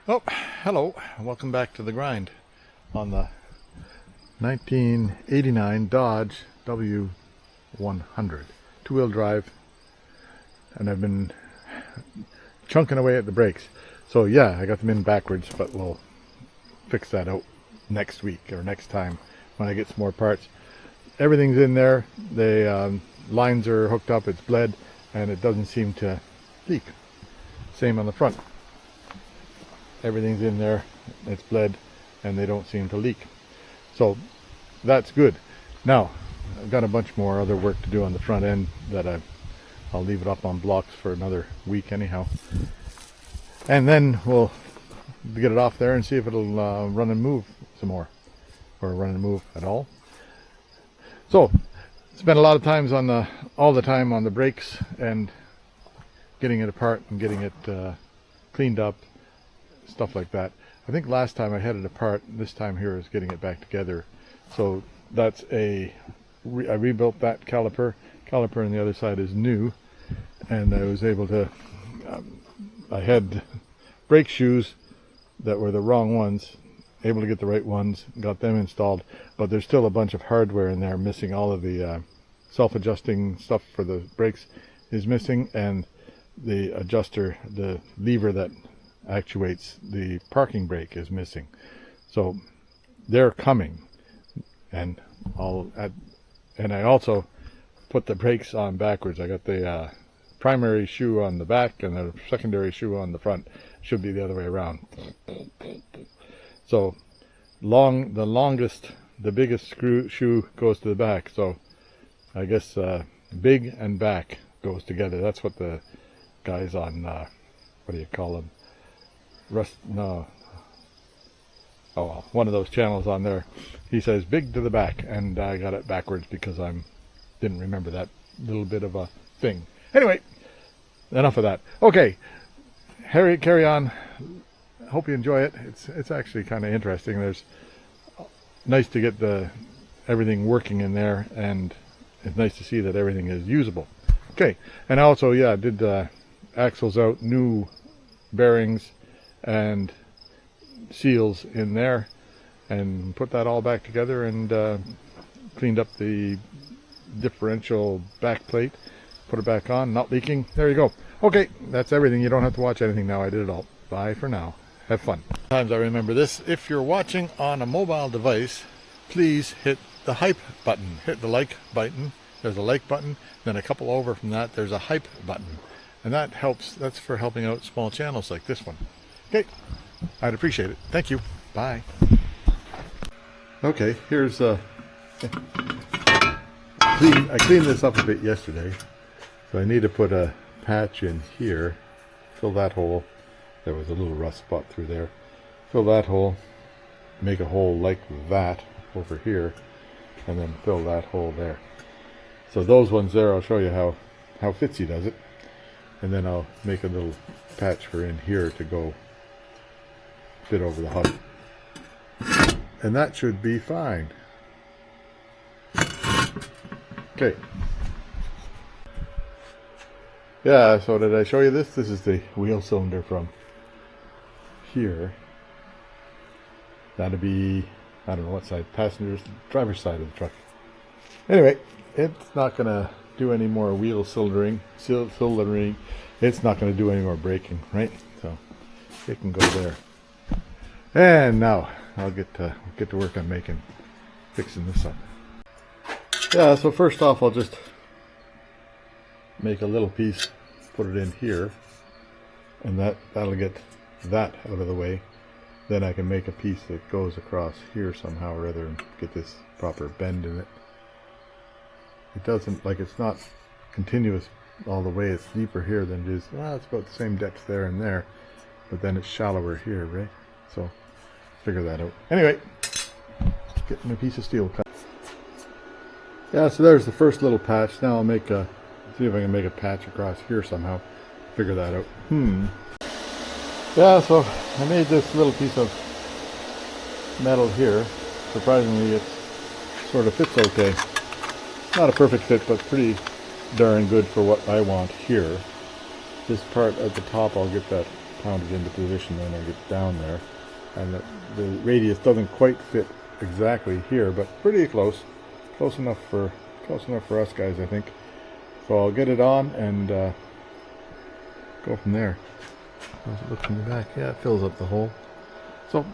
Oh, hello. Welcome back to the grind on the 1989 Dodge W100 two-wheel drive, and I've been chunking away at the brakes. So yeah, I got them in backwards, but we'll fix that out next week or next time when I get some more parts. Everything's in there. The lines are hooked up, it's bled, and it doesn't seem to leak. Same on the front. Everything's in there, it's bled, and they don't seem to leak. So that's good. Now I've got a bunch more other work to do on the front end that I'll leave it up on blocks for another week anyhow, and then we'll get it off there and see if it'll run and move some more, or run and move at all. So spent a lot of times on all the time on the brakes and getting it apart and getting it cleaned up, stuff like that. I think last time I had it apart, this time here is getting it back together. So that's I rebuilt that caliper on the other side is new, and I was able to I had brake shoes that were the wrong ones, able to get the right ones, got them installed, but there's still a bunch of hardware in there missing. All of the self-adjusting stuff for the brakes is missing, and the adjuster, the lever that actuates the parking brake, is missing. So they're coming, and I also put the brakes on backwards. I got the primary shoe on the back and the secondary shoe on the front. Should be the other way around. So the biggest shoe goes to the back. So I guess big and back goes together. That's what the guys on what do you call them? One of those channels on there, he says big to the back, and I got it backwards because I didn't remember that little bit of a thing. Anyway, enough of that. Okay, carry on. Hope you enjoy it. It's actually kind of interesting. There's nice to get everything working in there, and it's nice to see that everything is usable. Okay, and also did axles out, new bearings and seals in there, and put that all back together, and cleaned up the differential back plate, put it back on, not leaking. There you go. Okay, that's everything. You don't have to watch anything now. I did it all. Bye for now. Have fun. Sometimes I remember this. If you're watching on a mobile device, please hit the hype button. Hit the like button. There's a like button. Then a couple over from that, there's a hype button. And that helps. That's for helping out small channels like this one. Okay, I'd appreciate it. Thank you. Bye. Okay, here's I cleaned this up a bit yesterday, so I need to put a patch in here, fill that hole. There was a little rust spot through there. Fill that hole, make a hole like that over here, and then fill that hole there. So those ones there, I'll show you how Fitzy does it, and then I'll make a little patch for in here to go fit over the hub, and that should be fine. Okay. Yeah, so did I show you this? This is the wheel cylinder from here. That'd be, I don't know what side, passenger's, driver's side of the truck. Anyway, it's not going to do any more wheel cylindering. It's not going to do any more braking, right? So it can go there. And now I'll get to work on fixing this up. Yeah, so first off, I'll just make a little piece, put it in here, and that'll get that out of the way. Then I can make a piece that goes across here somehow or other and get this proper bend in it. It doesn't, like, it's not continuous all the way. It's deeper here than it is. Well, it's about the same depth there and there, but then it's shallower here, right? So figure that out. Anyway, getting a piece of steel cut. Yeah, so there's the first little patch. Now I'll see if I can make a patch across here somehow. Figure that out. Yeah, so I made this little piece of metal here. Surprisingly, it sort of fits okay. Not a perfect fit, but pretty darn good for what I want here. This part at the top, I'll get that pounded into position when I get down there. And the radius doesn't quite fit exactly here, but pretty close. Close enough for us guys, I think. So I'll get it on and go from there. How's it look from the back? Yeah, it fills up the hole. So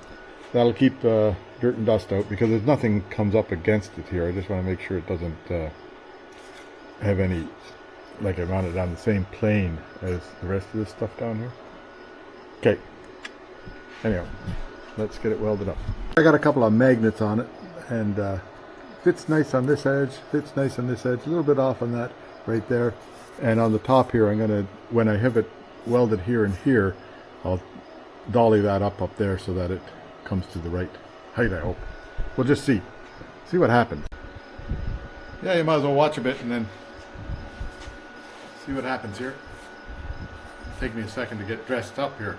that'll keep dirt and dust out, because there's nothing comes up against it here. I just want to make sure it doesn't have any, like I want it on the same plane as the rest of this stuff down here. Okay. Anyhow, let's get it welded up. I got a couple of magnets on it, and fits nice on this edge, fits nice on this edge, a little bit off on that right there. And on the top here, I'm gonna, when I have it welded here and here, I'll dolly that up there so that it comes to the right height, I hope. We'll just see what happens. Yeah, you might as well watch a bit and then see what happens here. Take me a second to get dressed up here.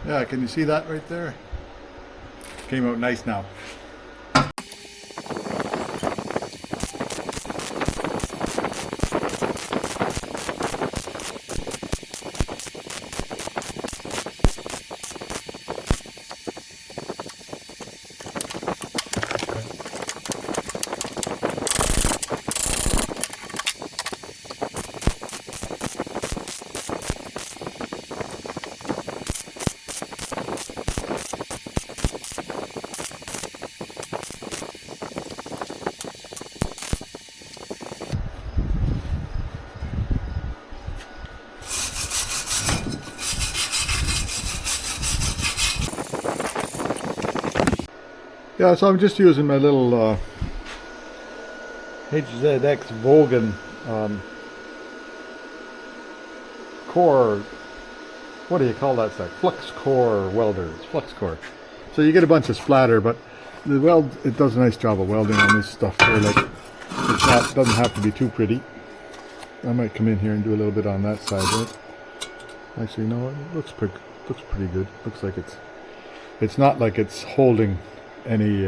Yeah, can you see that right there? Came out nice now. Yeah, so I'm just using my little HZX Vogan core, what do you call that stuff? Flux core welder. It's flux core. So you get a bunch of splatter, but the weld, it does a nice job of welding on this stuff here. Like, it doesn't have to be too pretty. I might come in here and do a little bit on that side, right? Actually, no, it looks pretty good. Looks like it's not like it's holding any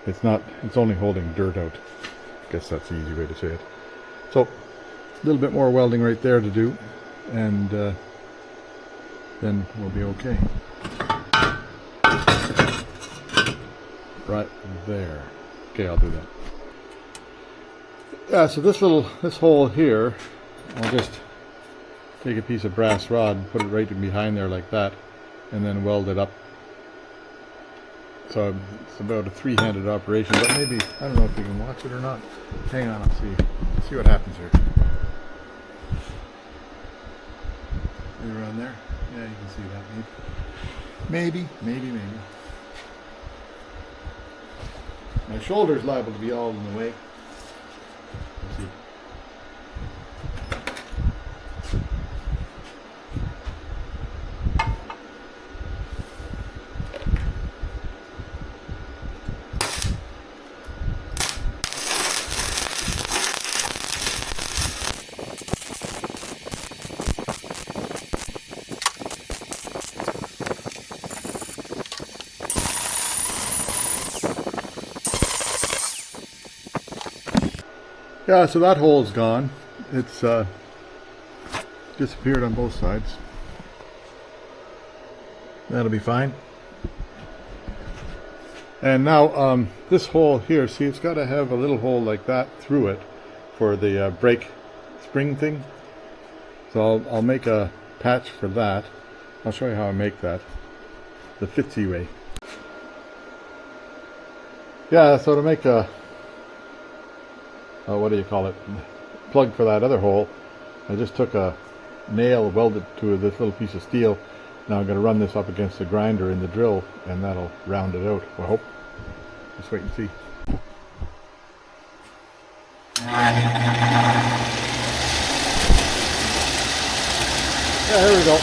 it's only holding dirt out. I guess that's the easy way to say it. So a little bit more welding right there to do, and then we'll be okay. Right there. Okay, I'll do that. Yeah, so this hole here, I'll just take a piece of brass rod and put it right in behind there like that, and then weld it up. So it's about a three-handed operation, but maybe, I don't know if you can watch it or not. Hang on, I'll see what happens here. Are you around there? Yeah, you can see that maybe. Maybe. My shoulder's liable to be all in the way. Let's see. Yeah, so that hole's gone. It's disappeared on both sides. That'll be fine. And now this hole here, see, it's got to have a little hole like that through it for the brake spring thing. So I'll make a patch for that. I'll show you how I make that the Fitzy way. Yeah, so to make a what do you call it, plug for that other hole, I just took a nail, welded to this little piece of steel. Now I'm going to run this up against the grinder in the drill, and that'll round it out, I hope. Just wait and see. Yeah, there we go.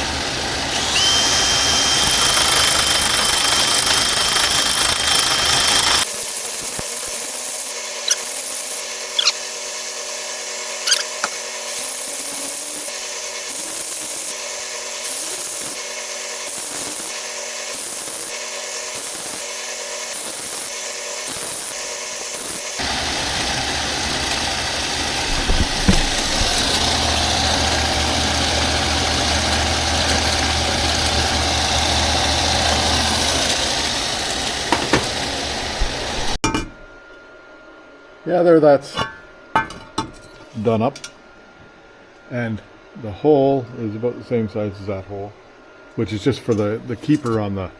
Yeah, there, that's done up, and the hole is about the same size as that hole, which is just for the keeper on the,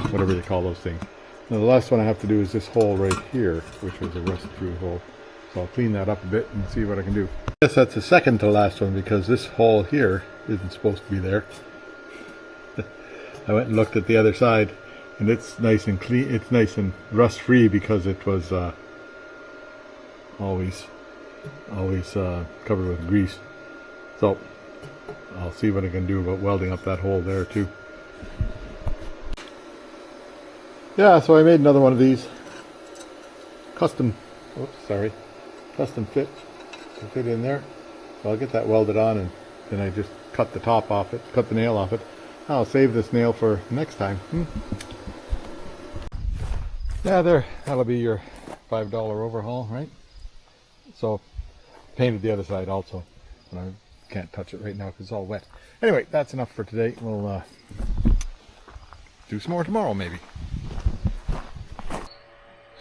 whatever they call those things. Now the last one I have to do is this hole right here, which was a rust through hole. So I'll clean that up a bit and see what I can do. I guess that's the second to last one, because this hole here isn't supposed to be there. I went and looked at the other side, and it's nice and clean, it's nice and rust free, because it was always covered with grease. So I'll see what I can do about welding up that hole there too. Yeah, so I made another one of these custom fit to fit in there. So I'll get that welded on, and then I just cut the top off it, cut the nail off it. I'll save this nail for next time. Yeah, there, that'll be your $5 overhaul, right? So painted the other side also, and I can't touch it right now because it's all wet. Anyway, that's enough for today. We'll do some more tomorrow maybe.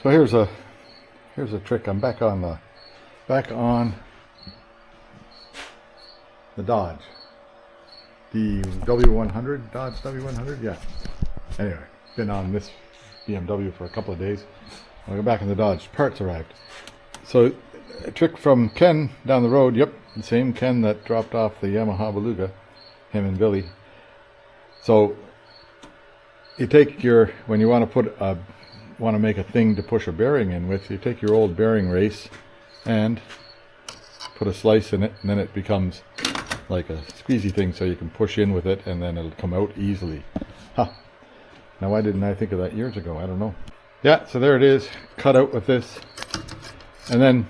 So here's a trick. I'm back on the Dodge, the W100, Dodge W100. Yeah. Anyway, been on this BMW for a couple of days. I'll go back in the Dodge. Parts arrived. So a trick from Ken down the road. Yep, the same Ken that dropped off the Yamaha Beluga, him and Billy. So you take your, when you want to make a thing to push a bearing in with, you take your old bearing race and put a slice in it, and then it becomes like a squeezy thing, so you can push in with it and then it'll come out easily. Huh. Now why didn't I think of that years ago? I don't know. Yeah, so there it is, cut out with this. And then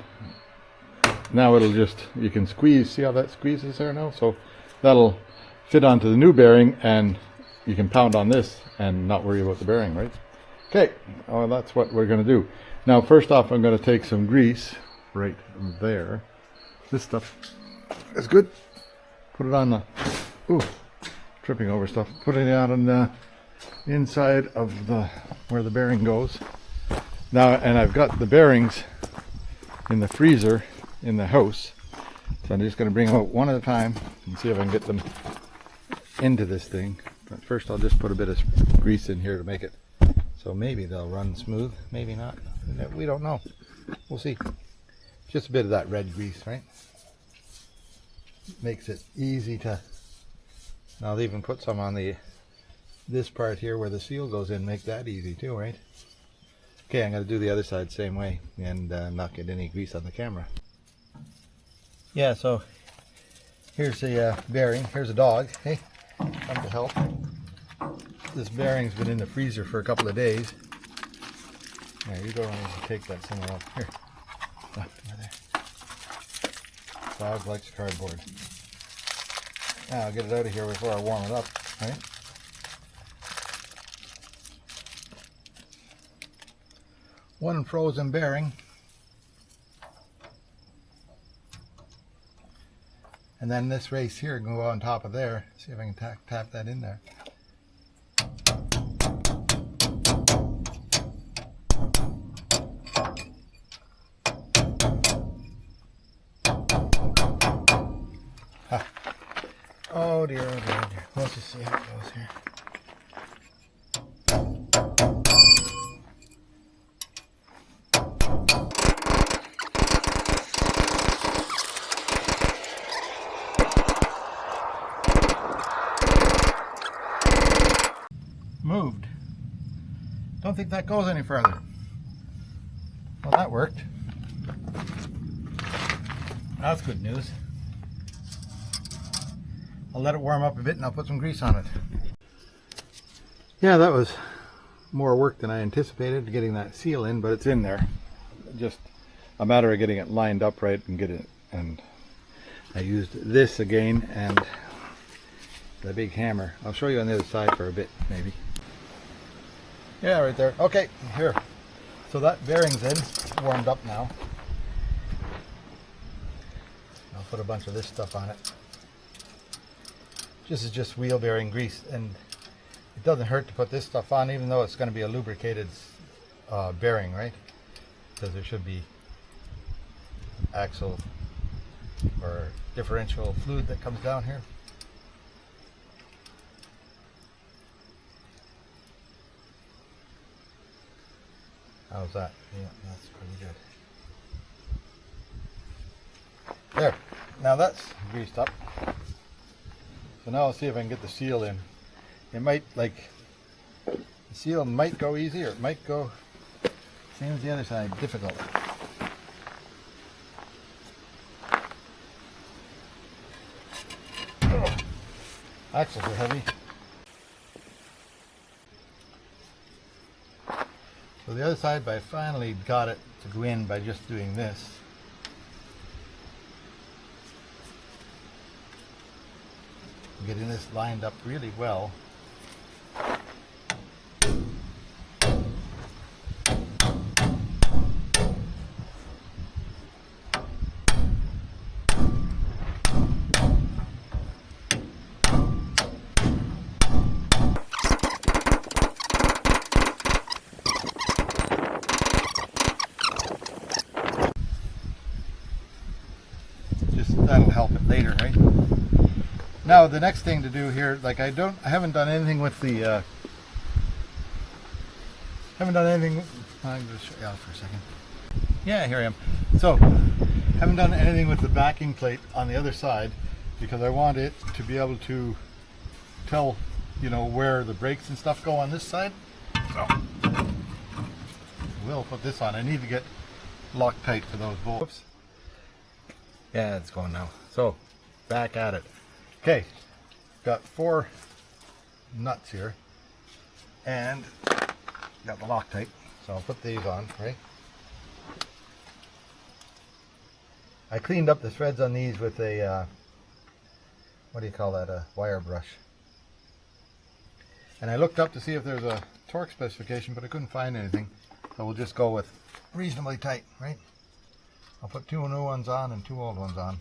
now it'll just, you can squeeze, see how that squeezes there now? So that'll fit onto the new bearing, and you can pound on this and not worry about the bearing, right? Okay, well, that's what we're going to do. Now first off, I'm going to take some grease right there. This stuff is good. Put it on the, tripping over stuff. Put it out on the inside of the, where the bearing goes. Now, and I've got the bearings in the freezer in the house, so I'm just going to bring them out one at a time and see if I can get them into this thing. But first I'll just put a bit of grease in here to make it so maybe they'll run smooth, maybe not, we don't know, we'll see. Just a bit of that red grease, right? Makes it easy to, and I'll even put some on this part here where the seal goes in, make that easy too, right? Okay, I'm going to do the other side same way and not get any grease on the camera. Yeah, so here's the bearing. Here's a dog. Hey, come to help. This bearing's been in the freezer for a couple of days. There you go, and take that somewhere else. Here. Over there. Dog likes cardboard. Now I'll get it out of here before I warm it up, right? One frozen bearing, and then this race here can go on top of there. See if I can tap that in there. Oh dear, oh dear, oh dear. Let's just see how it goes here. Moved. Don't think that goes any further. Well, that worked. That's good news. I'll let it warm up a bit and I'll put some grease on it. Yeah, that was more work than I anticipated, getting that seal in, but it's in there. Just a matter of getting it lined up right and get it. And I used this again and the big hammer. I'll show you on the other side for a bit, maybe. Yeah, right there. Okay, here. So that bearing's in, warmed up now. I'll put a bunch of this stuff on it. This is just wheel bearing grease, and it doesn't hurt to put this stuff on, even though it's going to be a lubricated bearing, right? Because there should be axle or differential fluid that comes down here. How's that? Yeah, that's pretty good. There. Now that's greased up. So now I'll see if I can get the seal in. It might, like, the seal might go easy, or it might go same as the other side, difficult. Oh, axles are heavy. So the other side, I finally got it to go in by just doing this. Getting this lined up really well. Just that'll help it later, right? Now the next thing to do here, like I haven't done anything with the I'm just show you out for a second. Yeah, here I am. So haven't done anything with the backing plate on the other side because I want it to be able to tell, you know, where the brakes and stuff go on this side. So we'll put this on. I need to get locked tight to those bolts. Yeah, it's going now. So back at it. Okay, got 4 nuts here and got the Loctite, so I'll put these on, right? I cleaned up the threads on these with a, what do you call that, a wire brush. And I looked up to see if there's a torque specification, but I couldn't find anything, so we'll just go with reasonably tight, right? I'll put 2 new ones on and 2 old ones on.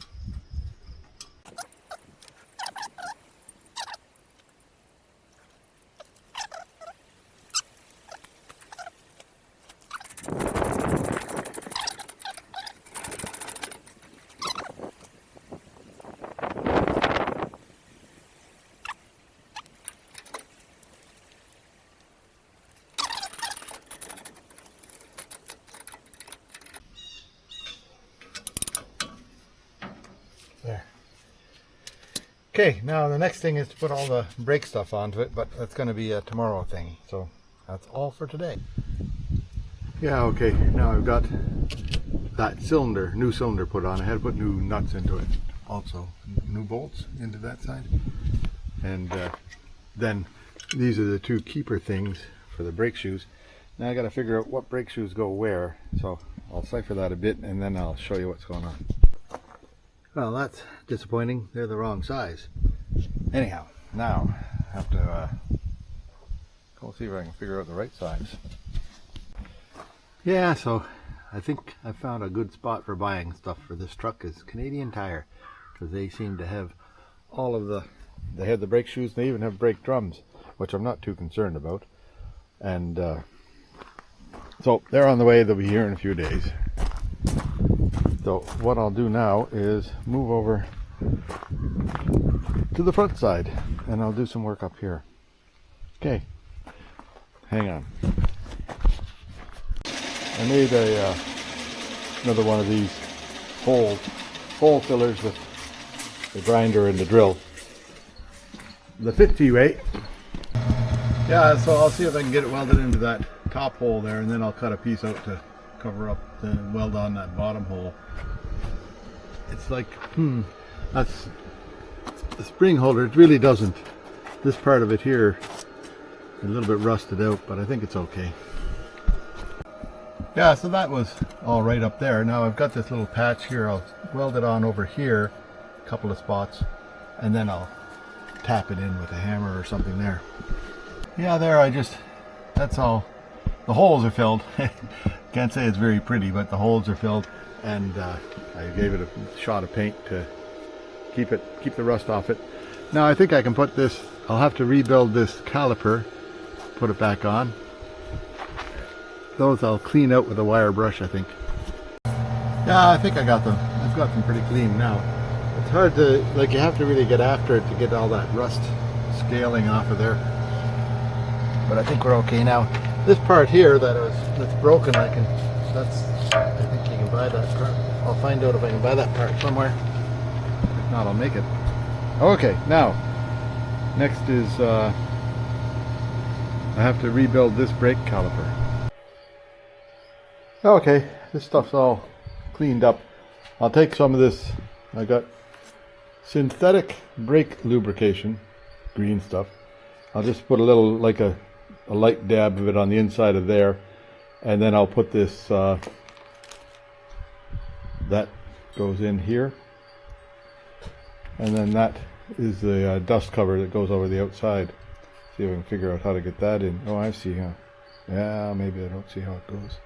There. Okay, now the next thing is to put all the brake stuff onto it, but that's going to be a tomorrow thing. So that's all for today. Yeah, okay, now I've got that cylinder, new cylinder put on. I had to put new nuts into it also, new bolts into that side. And then these are the 2 keeper things for the brake shoes. Now I got to figure out what brake shoes go where, so I'll cipher that a bit and then I'll show you what's going on. Well, that's disappointing. They're the wrong size. Anyhow, now I have to go see if I can figure out the right size. Yeah, so I think I found a good spot for buying stuff for this truck is Canadian Tire, because they seem to have all of the, they have the brake shoes, they even have brake drums, which I'm not too concerned about. And so they're on the way, they'll be here in a few days. So what I'll do now is move over to the front side, and I'll do some work up here. Okay, hang on. I made another one of these hole fillers with the grinder and the drill. The 50 weight. Yeah, so I'll see if I can get it welded into that top hole there, and then I'll cut a piece out to cover up the weld on that bottom hole. It's like, that's the spring holder. It really doesn't. This part of it here, a little bit rusted out, but I think it's okay. Yeah, so that was all right up there. Now I've got this little patch here. I'll weld it on over here, a couple of spots, and then I'll tap it in with a hammer or something there. Yeah, there that's all. The holes are filled. Can't say it's very pretty, but the holes are filled, and I gave it a shot of paint to keep the rust off it. Now I think I can put this, I'll have to rebuild this caliper, put it back on. Those I'll clean out with a wire brush, I think. Yeah, I think I got them. I've got them pretty clean now. It's hard to, like, you have to really get after it to get all that rust scaling off of there. But I think we're okay now. This part here that's broken, I think you can buy that part. I'll find out if I can buy that part somewhere. If not, I'll make it. Okay, now next is I have to rebuild this brake caliper. Okay, this stuff's all cleaned up. I'll take some of this. I got synthetic brake lubrication, green stuff. I'll just put a little, like a light dab of it on the inside of there, and then I'll put this that goes in here, and then that is the dust cover that goes over the outside. See if I can figure out how to get that in. Oh, I see, huh? Yeah, maybe I don't see how it goes.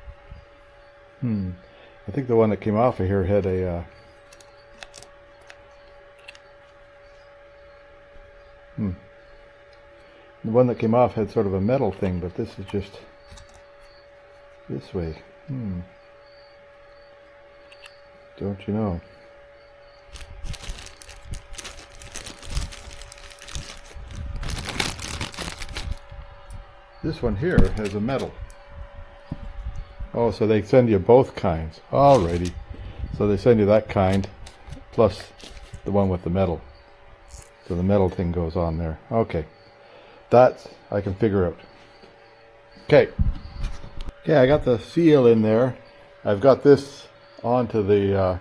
I think the one that came off of here had a the one that came off had sort of a metal thing, but this is just this way. Don't you know? This one here has a metal. Oh, so they send you both kinds. Alrighty. So they send you that kind plus the one with the metal. So the metal thing goes on there. Okay. That I can figure out. Okay. Okay, I got the seal in there. I've got this onto the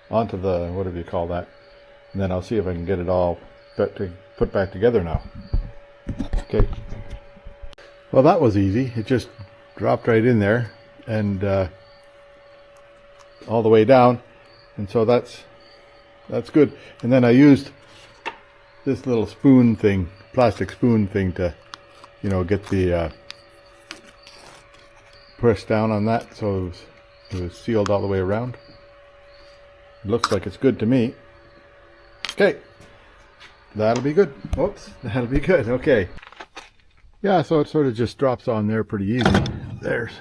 whatever you call that. And then I'll see if I can get it all put back together now. Okay. Well, that was easy. It just dropped right in there and all the way down, and so that's good. And then I used this little spoon thing, plastic spoon thing, to, you know, get the press down on that, so it was sealed all the way around. It looks like it's good to me. Okay, that'll be good. Oops, that'll be good. Okay. Yeah, so it sort of just drops on there pretty easy. There's,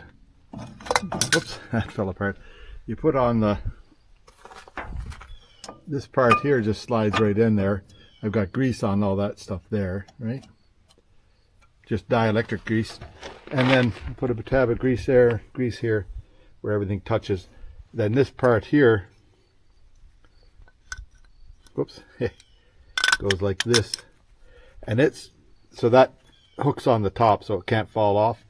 whoops, that fell apart. You put on this part here just slides right in there. I've got grease on all that stuff there, right? Just dielectric grease. And then put a tab of grease there, grease here, where everything touches. Then this part here, whoops, goes like this. And so that hooks on the top so it can't fall off.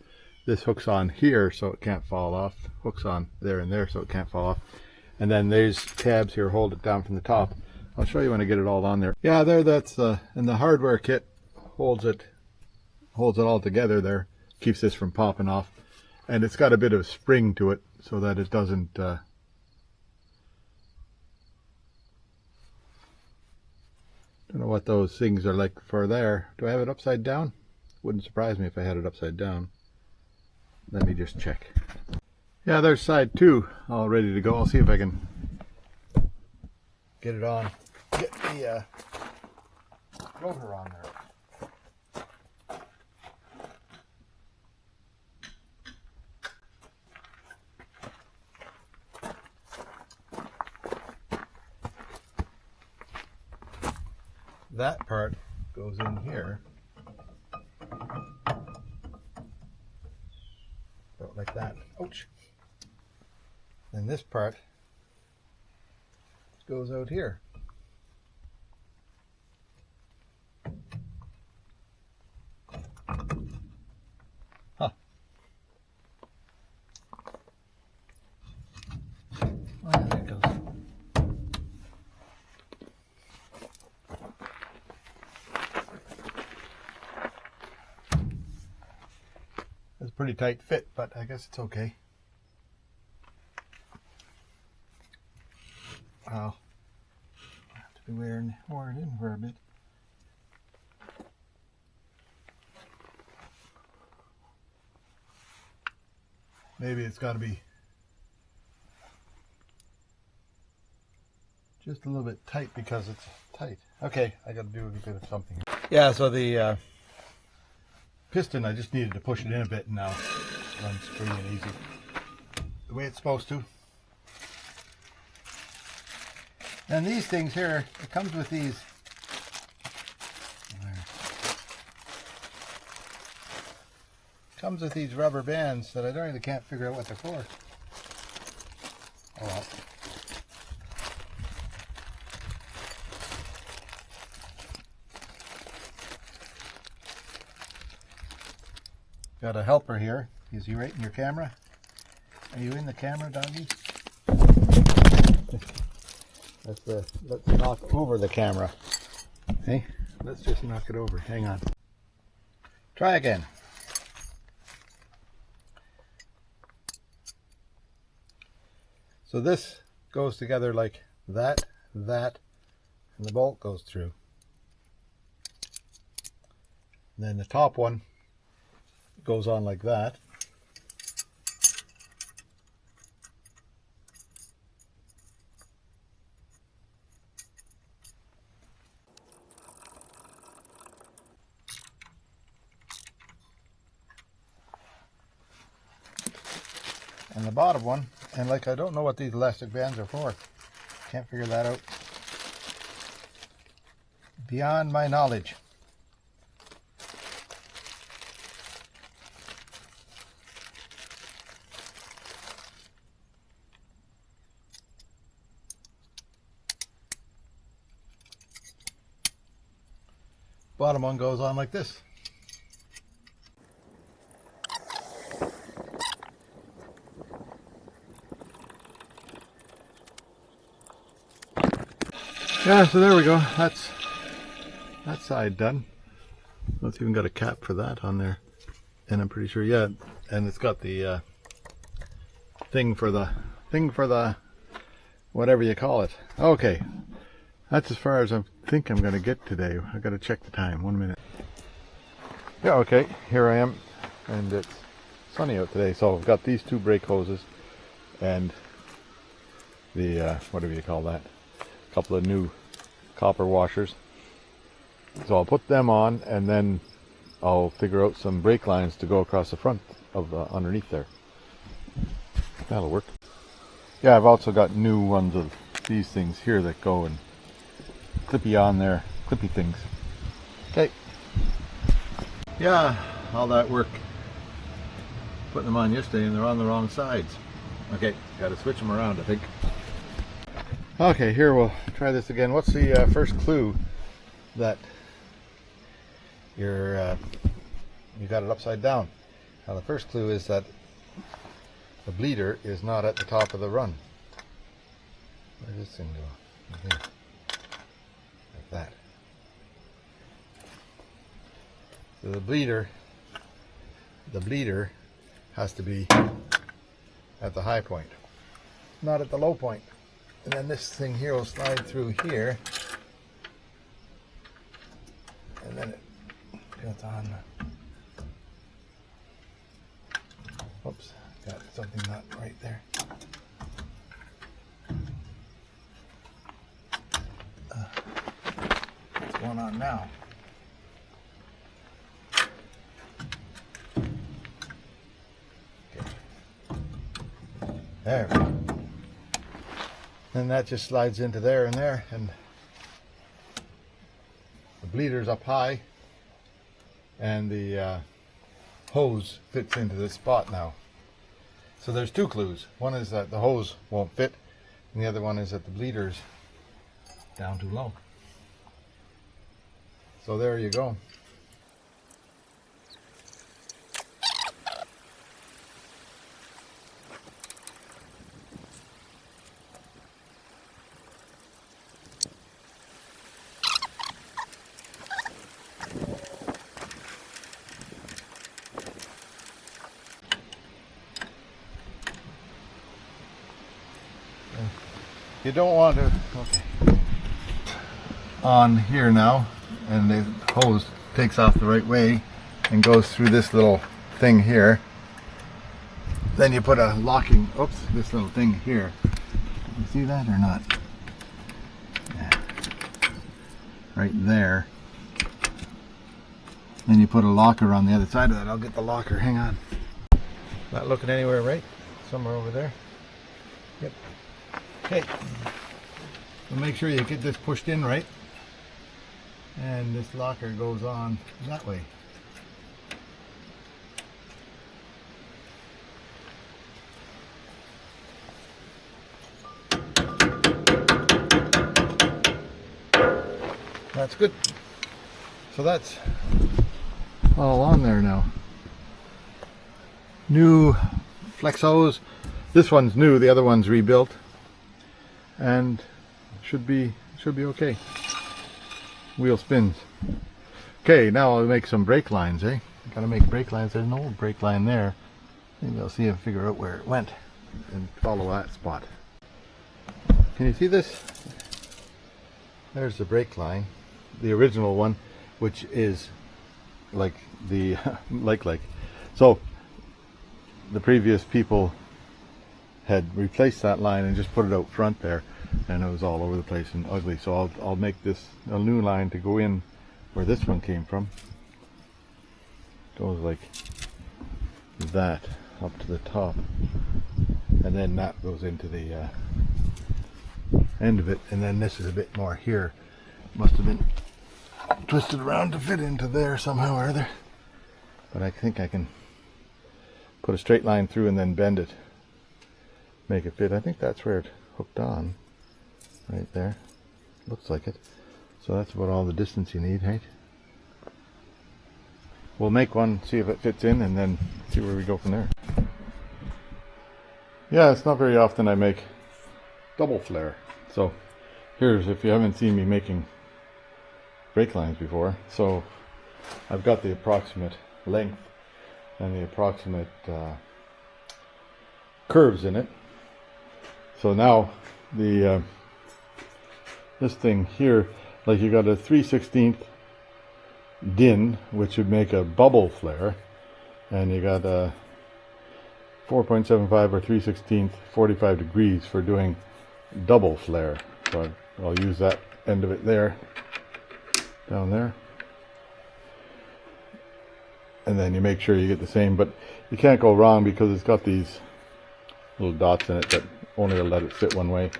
This hooks on here so it can't fall off. Hooks on there and there so it can't fall off. And then there's tabs here hold it down from the top. I'll show you when I get it all on there. Yeah, there, that's and the hardware kit holds it all together there. Keeps this from popping off. And it's got a bit of spring to it so that it doesn't don't know what those things are like for there. Do I have it upside down? Wouldn't surprise me if I had it upside down. Let me just check. Yeah, there's side 2 all ready to go. I'll see if I can get it on. Get the rotor on there. that part goes in here. About like that. Ouch. And this part goes out here. Huh. Oh, there it goes. It's a pretty tight fit, but I guess it's okay. Wow. I have to be wearing it in for a bit. Maybe it's got to be just a little bit tight because it's tight. Okay, I got to do a bit of something. Yeah, so the piston, I just needed to push it in a bit, and now it runs free and easy. The way it's supposed to. And these things here, it comes with these. Comes with these rubber bands that I really can't figure out what they're for. Oh well. Got a helper here. Is he right in your camera? Are you in the camera, doggy? Let's knock over the camera. Hey, let's just knock it over. Hang on. Try again. So this goes together like that, and the bolt goes through. And then the top one goes on like that. And the bottom one, and like I don't know what these elastic bands are for. Can't figure that out. Beyond my knowledge. Bottom one goes on like this. Yeah, so there we go. That's that side done. It's even got a cap for that on there, and I'm pretty sure, yeah, and it's got the thing for the whatever you call it. Okay, that's as far as I think I'm going to get today. I got to check the time. 1 minute. Yeah, okay, here I am, and it's sunny out today. So I've got these two brake hoses and the whatever you call that. Couple of new copper washers, so I'll put them on, and then I'll figure out some brake lines to go across the front of underneath there. That'll work. Yeah, I've also got new ones of these things here that go and clippy on there, clippy things. Okay. Yeah, all that work putting them on yesterday, and they're on the wrong sides. Okay, got to switch them around, I think. Okay, here we'll try this again. What's the first clue that you got it upside down? Now the first clue is that the bleeder is not at the top of the run. Where does this thing go? Here. Like that. So the bleeder has to be at the high point, not at the low point. And then this thing here will slide through here, and then it goes on. Oops, got something not right there. What's going on now? Okay. There we go. And that just slides into there and there, and bleeder's up high, and the hose fits into this spot now. So there's two clues. One is that the hose won't fit, and the other one is that the bleeder's down too low. So there you go. You don't want to, okay, on here now, and the hose takes off the right way and goes through this little thing here. Then you put a locking, oops, this little thing here. You see that or not? Yeah. Right there. Then you put a locker on the other side of that. I'll get the locker, hang on. Not looking anywhere right? Somewhere over there. Yep. Okay, so make sure you get this pushed in right, and this locker goes on that way. That's good. So that's all on there now. New flex hose. This one's new, the other one's rebuilt. And should be okay. Wheel spins. Okay, now I'll make some brake lines, eh? Gotta make brake lines. There's an old brake line there. Maybe I'll see and figure out where it went and follow that spot. Can you see this? There's the brake line, the original one, which is like the like. So the previous people had replaced that line and just put it out front there, and it was all over the place and ugly. So I'll make this a new line to go in where this one came from. Goes like that up to the top, and then that goes into the end of it, and then this is a bit more here. Must have been twisted around to fit into there somehow or other, but I think I can put a straight line through and then bend it, make it fit. I think that's where it hooked on, right there. Looks like it. So that's about all the distance you need, right? We'll make one, see if it fits in, and then see where we go from there. Yeah, it's not very often I make double flare. So here's, if you haven't seen me making brake lines before, so I've got the approximate length and the approximate curves in it. So now the this thing here, like you got a 3/16 din, which would make a bubble flare, and you got a 4.75 or 3/16 45 degrees for doing double flare. So I'll use that end of it there, down there, and then you make sure you get the same, but you can't go wrong because it's got these little dots in it that only will let it sit one way.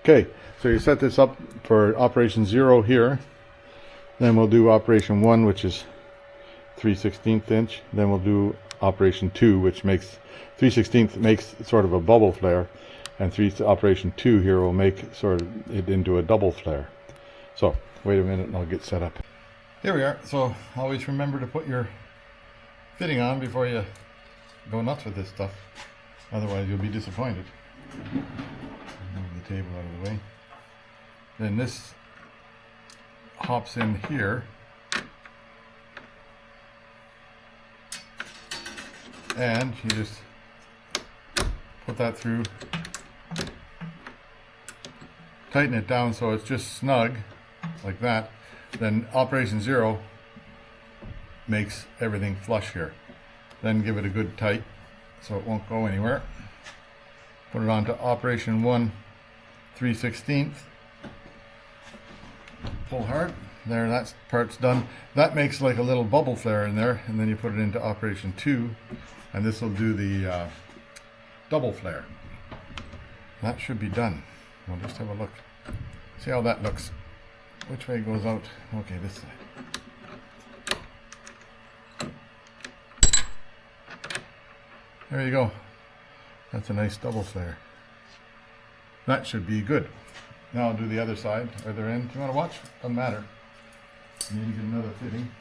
Okay, so you set this up for operation 0 here, then we'll do operation 1, which is 3/16 inch, then we'll do operation 2, which makes 3/16 makes sort of a bubble flare, and operation 2 here will make sort of it into a double flare. So wait a minute and I'll get set up. Here we are. So always remember to put your fitting on before you go nuts with this stuff, otherwise you'll be disappointed. Move the table out of the way. Then this hops in here, and you just put that through, tighten it down so it's just snug like that. Then operation 0 makes everything flush here. Then give it a good tight so it won't go anywhere. Put it on to operation 1 3/16. Pull hard. There, that part's done. That makes like a little bubble flare in there, and then you put it into operation 2, and this will do the double flare. That should be done. We'll just have a look. See how that looks. which way goes out? Okay, this side. There you go. That's a nice double flare. That should be good. Now I'll do the other side, other end. Do you want to watch? Doesn't matter. Need to get another fitting.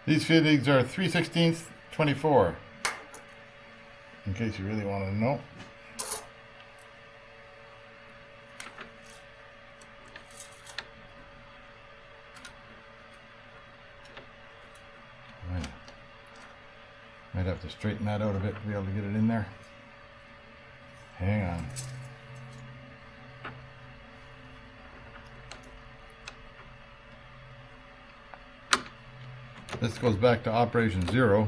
These fittings are 3/16 24. In case you really want to know. Might have to straighten that out a bit to be able to get it in there. Hang on. This goes back to operation 0.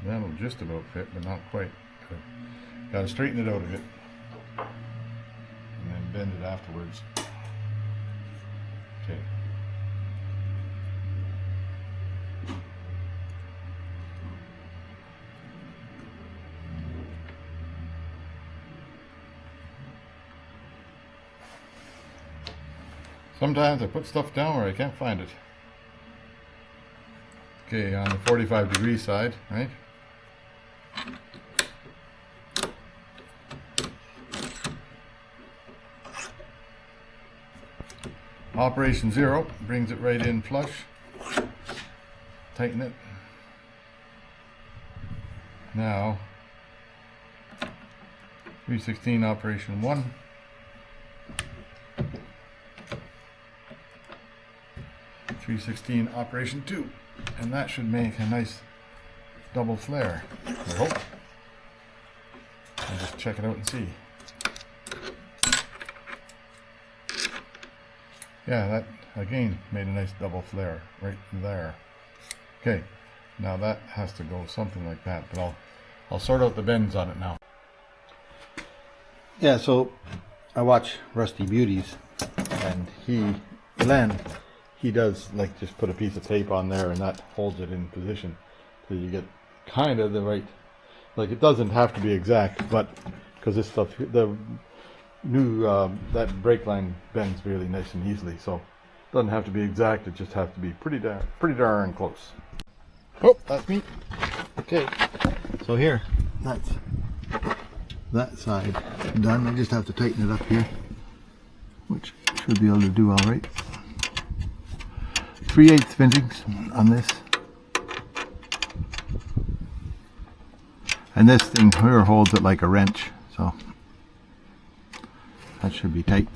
That'll just about fit, but not quite. Got to straighten it out a bit. And then bend it afterwards. Okay. Sometimes I put stuff down where I can't find it. Okay, on the 45-degree side, right? Operation 0 brings it right in flush. Tighten it. Now, 3/16 operation 1. .3/16 operation 2, and that should make a nice double flare, I hope. I'll just check it out and see. Yeah, that again made a nice double flare right there. Okay, now that has to go something like that, but I'll sort out the bends on it now. Yeah, so I watch Rusty Beauties, and Len, he does like just put a piece of tape on there and that holds it in position so you get kind of the right, like it doesn't have to be exact, but because this stuff, the new that brake line bends really nice and easily, so it doesn't have to be exact, it just has to be pretty darn close. Oh, that's me. Okay, so here, that's that side done. I just have to tighten it up here, which should be able to do all right. 3/8 fittings on this, and this thing here holds it like a wrench, so that should be tight.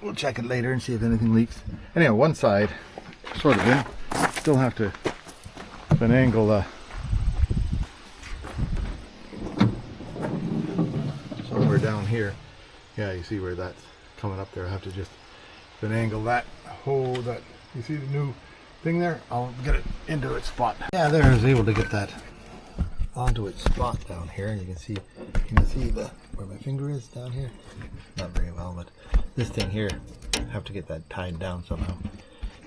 We'll check it later and see if anything leaks. Anyhow, one side sort of in. Still have to finagle somewhere down here. Yeah, you see where that's coming up there. I have to just finagle that, hold that. You see the new thing there? I'll get it into its spot. Yeah, there I was able to get that onto its spot down here. You can see where my finger is down here. Not very well, but this thing here, I have to get that tied down somehow.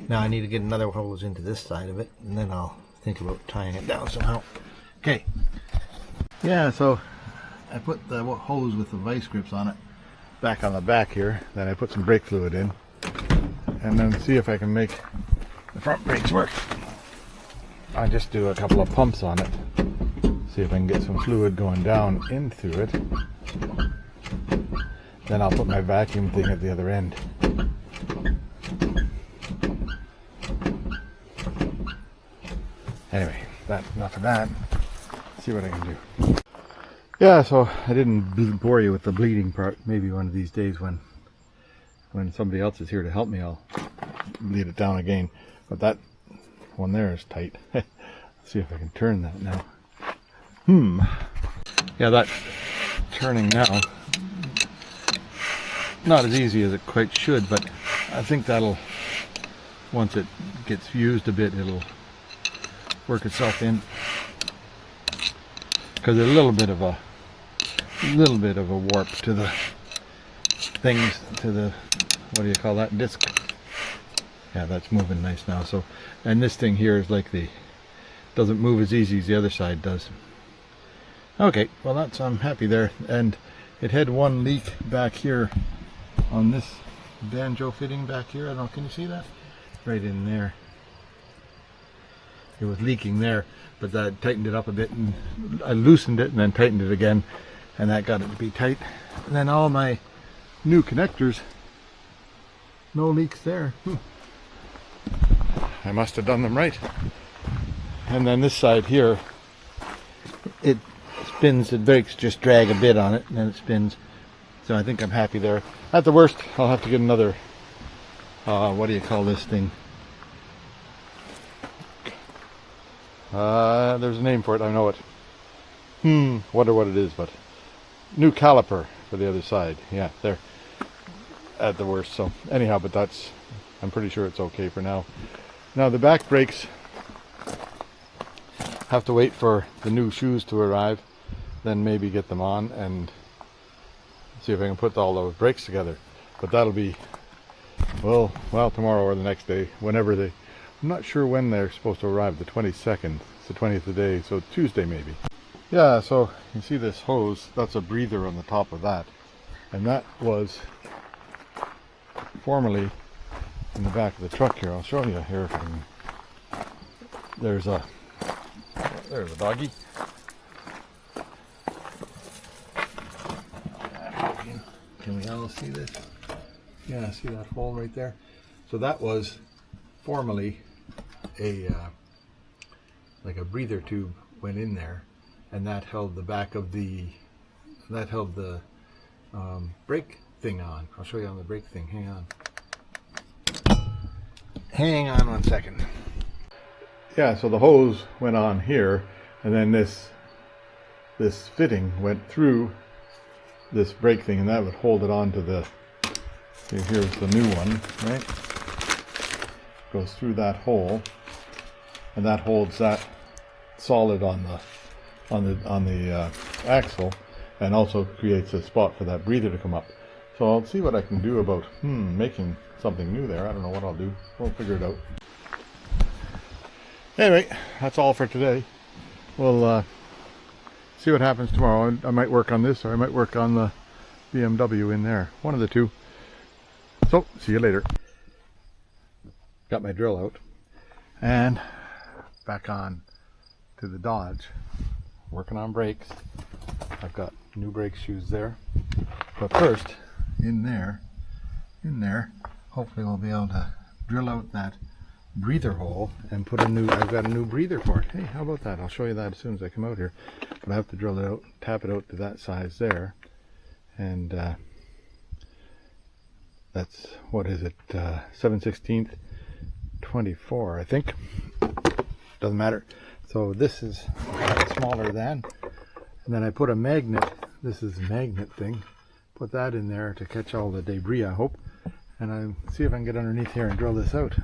Now I need to get another hose into this side of it, and then I'll think about tying it down somehow. Okay. Yeah, so I put the hose with the vice grips on it back on the back here. Then I put some brake fluid in, and then see if I can make the front brakes work. I just do a couple of pumps on it, see if I can get some fluid going down into it. Then I'll put my vacuum thing at the other end. Anyway, enough of that. Let's see what I can do. Yeah, so I didn't bore you with the bleeding part. Maybe one of these days when somebody else is here to help me, I'll bleed it down again. But that one there is tight. Let's see if I can turn that now. Yeah, that's turning now. Not as easy as it quite should, but I think that'll, once it gets used a bit, it'll work itself in. Because there's a little bit of a warp to the things, to the, what do you call that, disc. Yeah, that's moving nice now. So, and this thing here is like doesn't move as easy as the other side does. Okay, well that's, I'm happy there. And it had one leak back here on this banjo fitting back here. I don't know, can you see that? Right in there. It was leaking there, but that tightened it up a bit, and I loosened it and then tightened it again, and that got it to be tight. And then all my new connectors, no leaks there. I must have done them right. And then this side here, it spins, the brakes just drag a bit on it and then it spins. So I think I'm happy there. At the worst, I'll have to get another, what do you call this thing? There's a name for it, I know it. Wonder what it is, but new caliper for the other side. Yeah, there. At the worst. So anyhow, but that's, I'm pretty sure it's okay for now. Now the back brakes have to wait for the new shoes to arrive, then maybe get them on and see if I can put all those brakes together. But that'll be, well tomorrow or the next day, whenever they, I'm not sure when they're supposed to arrive. The 22nd, it's the 20th of the day, so Tuesday maybe. Yeah, so you see this hose, that's a breather on the top of that, and that was formerly in the back of the truck here. I'll show you here if I can. There's a doggy. Can we all see this? Yeah, see that hole right there? So that was formerly a like a breather tube went in there, and that held the back of the, that held the brake thing on. I'll show you on the brake thing. Hang on. Hang on one second. Yeah, so the hose went on here, and then this fitting went through this brake thing, and that would hold it on to the, here's the new one, right? Goes through that hole, and that holds that solid on the axle, and also creates a spot for that breather to come up. So I'll see what I can do about making something new there. I don't know what I'll do. We'll figure it out. Anyway, that's all for today. We'll see what happens tomorrow. I might work on this, or I might work on the BMW in there. One of the two. So, see you later. Got my drill out. And back on to the Dodge. Working on brakes. I've got new brake shoes there. But first, in there, hopefully we'll be able to drill out that breather hole and put a new, I've got a new breather for it. Hey, how about that? I'll show you that as soon as I come out here. But I have to drill it out, tap it out to that size there. And that's, what is it, 7/16, 24, I think. Doesn't matter. So this is smaller than. And then I put a magnet, this is a magnet thing. Put that in there to catch all the debris, I hope. And I'll see if I can get underneath here and drill this out.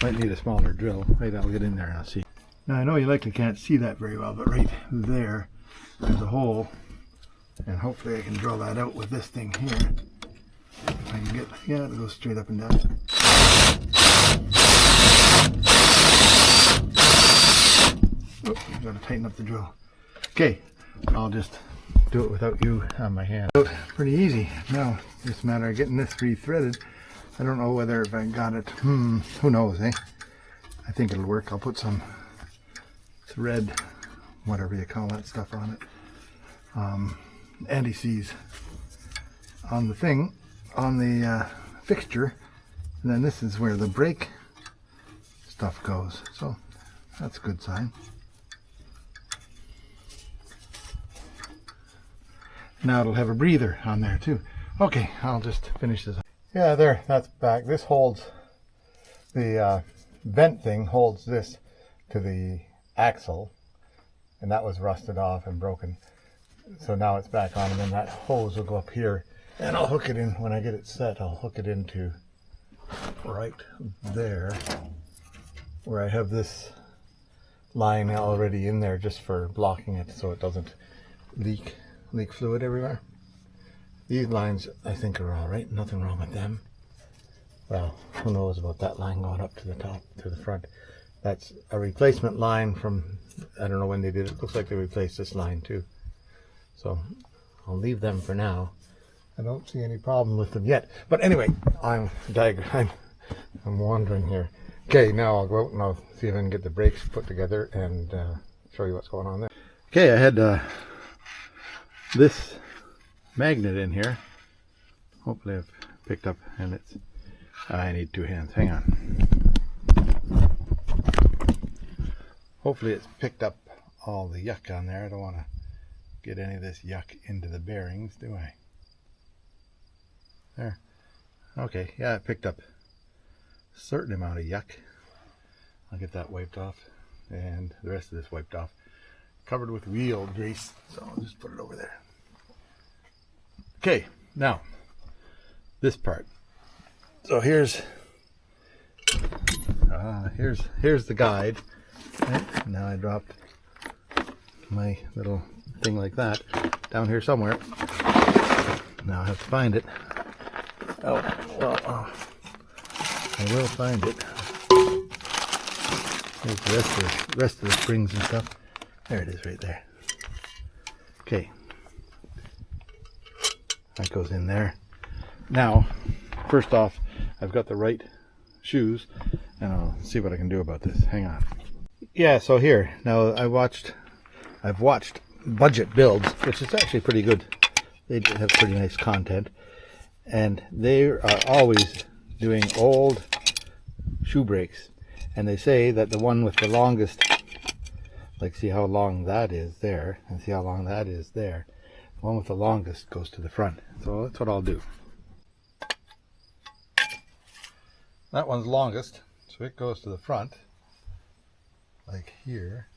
Might need a smaller drill. Wait, I'll get in there and I'll see. Now I know you likely can't see that very well, but right there's a hole. And hopefully I can drill that out with this thing here. If I can get, yeah, it'll go straight up and down. Oh, I've got to tighten up the drill. Okay, I'll just do it without you on my hand. Pretty easy. Now, just a matter of getting this re-threaded. I don't know whether if I got it, who knows, eh? I think it'll work. I'll put some thread, whatever you call that stuff on it. Anti-seize on the thing, on the fixture, and then this is where the brake stuff goes. So, that's a good sign. Now it'll have a breather on there too. Okay, I'll just finish this up. Yeah, there, that's back. This holds, the vent thing holds this to the axle, and that was rusted off and broken. So now it's back on, and then that hose will go up here, and I'll hook it in, when I get it set, I'll hook it into right there, where I have this line already in there just for blocking it so it doesn't leak fluid everywhere. These lines I think are all right, nothing wrong with them. Well, who knows about that line going up to the top, to the front. That's a replacement line from, I don't know when they did it. Looks like they replaced this line too. So I'll leave them for now. I don't see any problem with them yet. But anyway, I'm wandering here. Okay, now I'll go out and I'll see if I can get the brakes put together and show you what's going on there. Okay, I had this magnet in here. Hopefully I've picked up, and it's, I need two hands. Hang on. Hopefully it's picked up all the yuck on there. I don't want to get any of this yuck into the bearings, do I? There. Okay, yeah, it picked up a certain amount of yuck. I'll get that wiped off, and the rest of this wiped off. Covered with wheel grease, so I'll just put it over there. Okay, now this part. So here's the guide. Right? Now I dropped my little thing like that down here somewhere. Now I have to find it. Oh, well, I will find it. Here's the rest of the springs and stuff. There it is, right there. Okay, that goes in there. Now, first off, I've got the right shoes, and I'll see what I can do about this. Hang on. Yeah, so here, now I've watched budget builds, which is actually pretty good. They do have pretty nice content, and they are always doing old shoe brakes, and they say that the one with the longest, like see how long that is there, and see how long that is there, the one with the longest goes to the front. So that's what I'll do. That one's longest, so it goes to the front, like here,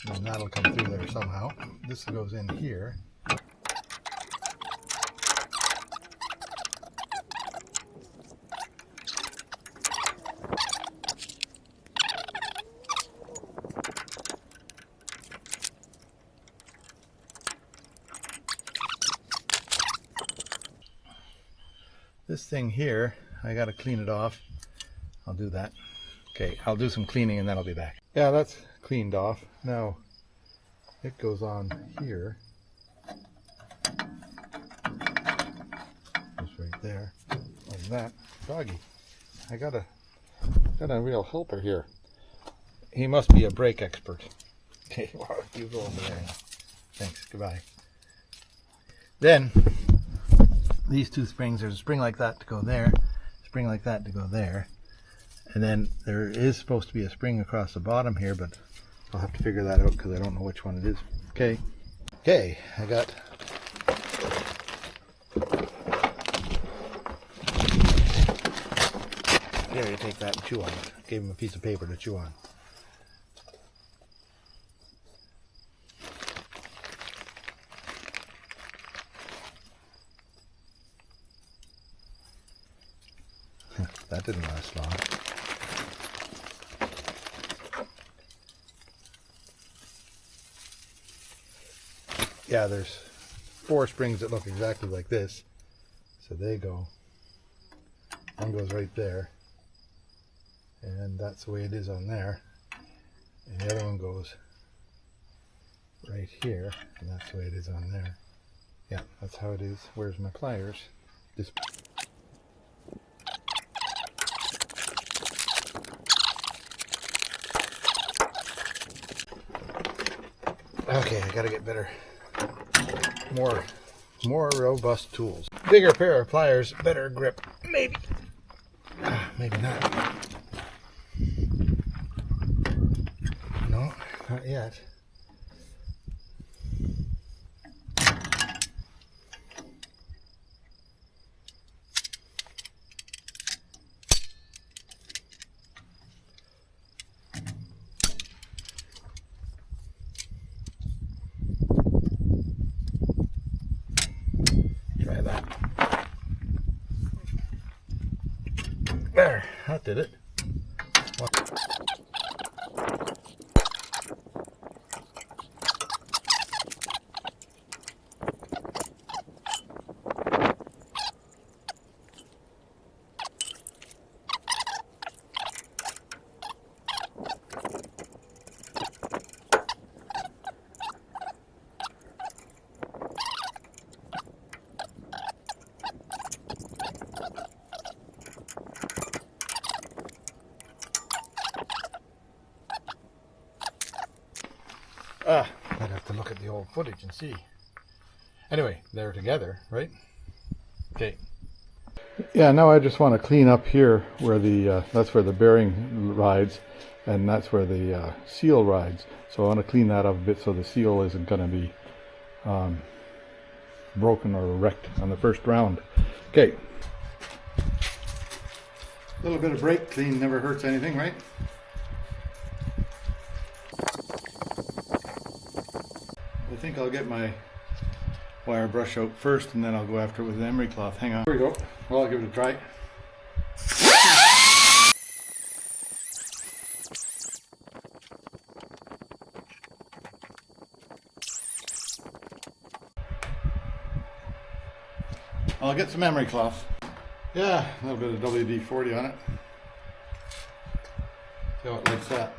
and then that'll come through there somehow. This goes in here. This thing here, I gotta clean it off. I'll do that. Okay, I'll do some cleaning and then I'll be back. Yeah, that's cleaned off. Now, it goes on here. Just right there, like that. Doggy, I got a real helper here. He must be a brake expert. Okay, well, you go over there now. Thanks, goodbye. Then, these two springs, there's a spring like that to go there, spring like that to go there, and then there is supposed to be a spring across the bottom here, but I'll have to figure that out because I don't know which one it is. Okay, I got there, you take that and chew on it. Gave him a piece of paper to chew on. That didn't last long. Yeah, there's 4 springs that look exactly like this. So they go. One goes right there. And that's the way it is on there. And the other one goes right here. And that's the way it is on there. Yeah, that's how it is. Where's my pliers? This. Okay, I gotta get better, more robust tools. Bigger pair of pliers, better grip, maybe. Maybe not. No, not yet. There, that did it. I'd have to look at the old footage and see. Anyway, they're together, right? Okay. Yeah, now I just want to clean up here where the that's where the bearing rides, and that's where the seal rides. So I want to clean that up a bit so the seal isn't going to be broken or wrecked on the first round. Okay. A little bit of brake clean never hurts anything, right? I think I'll get my wire brush out first, and then I'll go after it with an emery cloth. Hang on. Here we go. Well, I'll give it a try. I'll get some emery cloth. Yeah, a little bit of WD-40 on it. See how it likes that.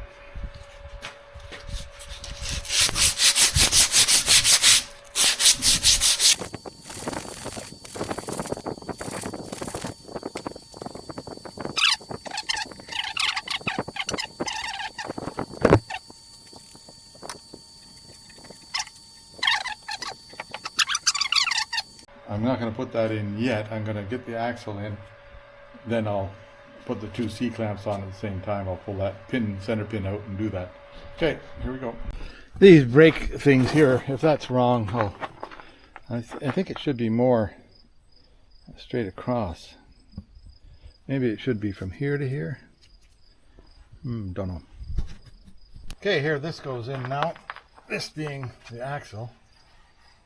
I'm not going to put that in yet. I'm going to get the axle in, then I'll put the two C-clamps on at the same time. I'll pull that center pin out and do that. Okay, here we go. These brake things here, if that's wrong, I think it should be more straight across. Maybe it should be from here to here. Don't know. Okay, here this goes in now. This being the axle.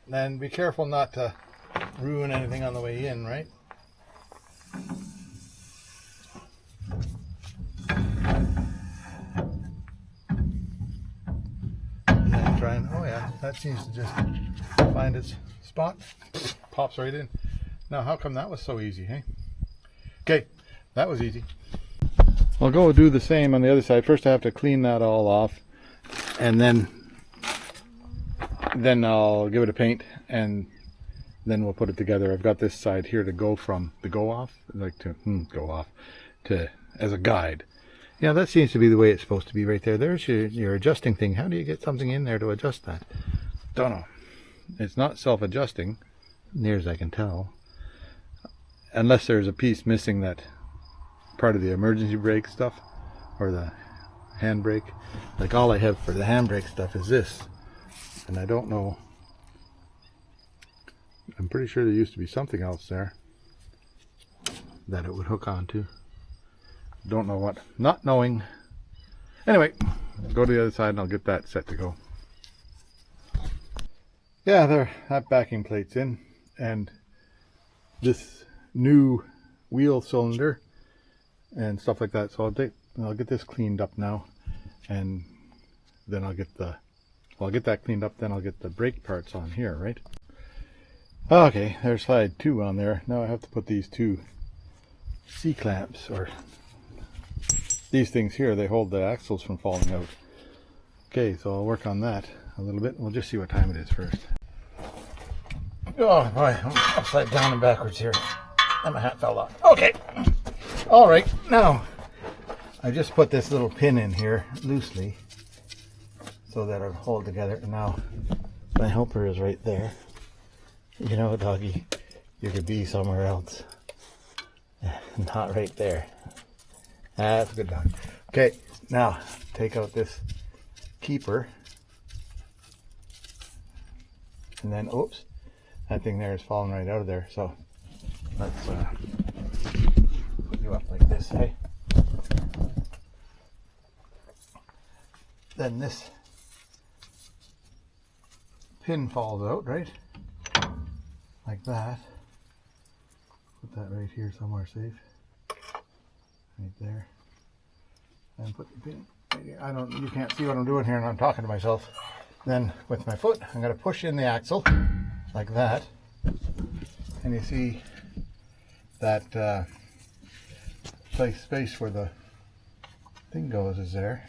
Then be careful not to ruin anything on the way in, right? And then try and, oh yeah, that seems to just find its spot. Pops right in. Now, how come that was so easy, hey? Okay, that was easy. I'll go do the same on the other side. First I have to clean that all off, and then I'll give it a paint, and then we'll put it together. I've got this side here to go from, to go off, like to go off, to as a guide. Yeah, that seems to be the way it's supposed to be right there. There's your adjusting thing. How do you get something in there to adjust that? Don't know. It's not self-adjusting, near as I can tell. Unless there's a piece missing, that part of the emergency brake stuff, or the handbrake. Like, all I have for the handbrake stuff is this. And I don't know. I'm pretty sure there used to be something else there that it would hook onto. Don't know what. Not knowing. Anyway, go to the other side and I'll get that set to go. Yeah, there, that backing plate's in, and this new wheel cylinder and stuff like that. So I'll get this cleaned up now, and then I'll get that cleaned up. Then I'll get the brake parts on here, right? Okay, there's slide 2 on there. Now I have to put these two C-clamps, or these things here, they hold the axles from falling out. Okay, so I'll work on that a little bit. We'll just see what time it is first. Oh boy, I'm upside down and backwards here. And my hat fell off. Okay. All right, now I just put this little pin in here loosely so that it'll hold together. And now my helper is right there. You know, doggy, you could be somewhere else. Not right there. That's a good dog. Okay, now take out this keeper. And then, oops, that thing there is falling right out of there. So let's put you up like this, hey? Then this pin falls out, right? Like that. Put that right here somewhere safe. Right there. And put the pin right here. You can't see what I'm doing here, and I'm talking to myself. Then with my foot, I'm going to push in the axle like that. And you see that space where the thing goes is there.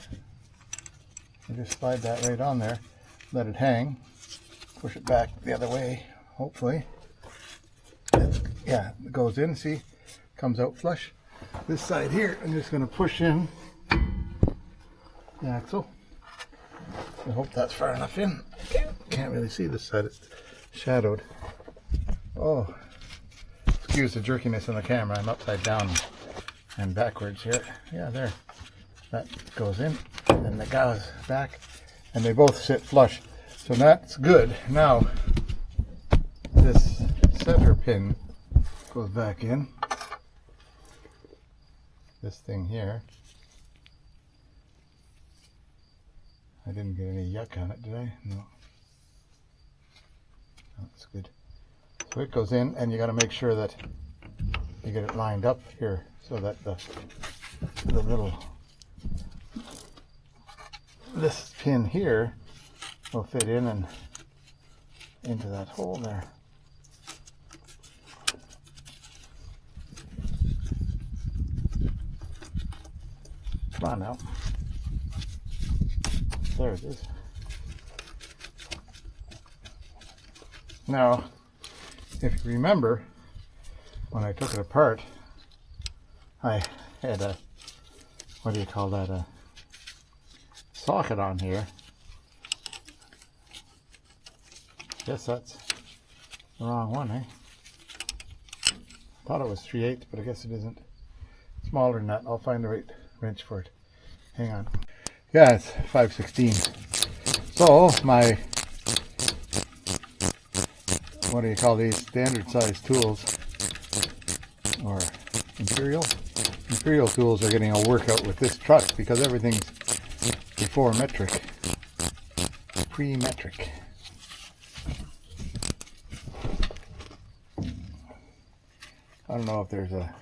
You just slide that right on there, let it hang, push it back the other way, hopefully. Yeah, it goes in, see, comes out flush. This side here, I'm just going to push in the axle I hope that's far enough in. Can't really see this side, it's shadowed. Oh, excuse the jerkiness on the camera, I'm upside down and backwards here. Yeah, there. That goes in, and the goes back, and they both sit flush. So that's good. Now, this center pin goes back in. This thing here. I didn't get any yuck on it, did I? No. That's good. So it goes in, and you got to make sure that you get it lined up here so that the little, this pin here will fit in and into that hole there. Come on now. There it is. Now, if you remember, when I took it apart, I had a, what do you call that, a socket on here. Guess that's the wrong one, eh? Thought it was 3/8, but I guess it isn't. Smaller than that. I'll find the right wrench for it. Hang on. Yeah, it's 5/16. So my, what do you call these, standard size tools, or imperial tools, are getting a workout with this truck because everything's before metric, pre-metric. I don't know if there's a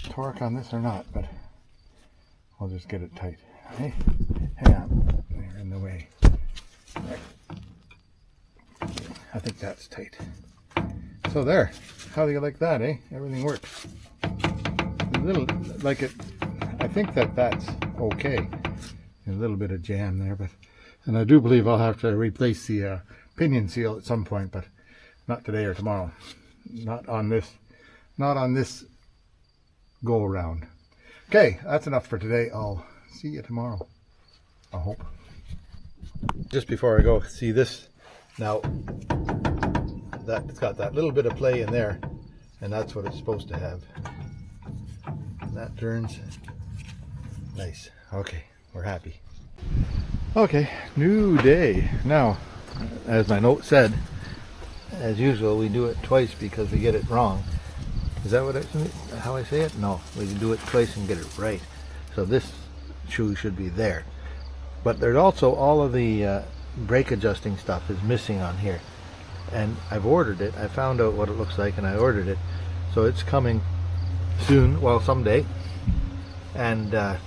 torque on this or not, but I'll just get it tight. Hey, hang on, they're in the way. There. I think that's tight. So there, how do you like that, eh? Everything works. A little, like it, I think that's okay. A little bit of jam there, but, and I do believe I'll have to replace the pinion seal at some point, but not today or tomorrow. Not on this go around. Okay, that's enough for today. I'll see you tomorrow, I hope. Just before I go, see this now, that's got that little bit of play in there, and that's what it's supposed to have. And that turns nice. Okay, we're happy. Okay, new day. Now, as my note said, as usual, we do it twice because we get it wrong. Is that what how I say it? No, we do it twice and get it right. So this shoe should be there. But there's also all of the brake adjusting stuff is missing on here. And I've ordered it. I found out what it looks like and I ordered it. So it's coming soon, well, someday. And I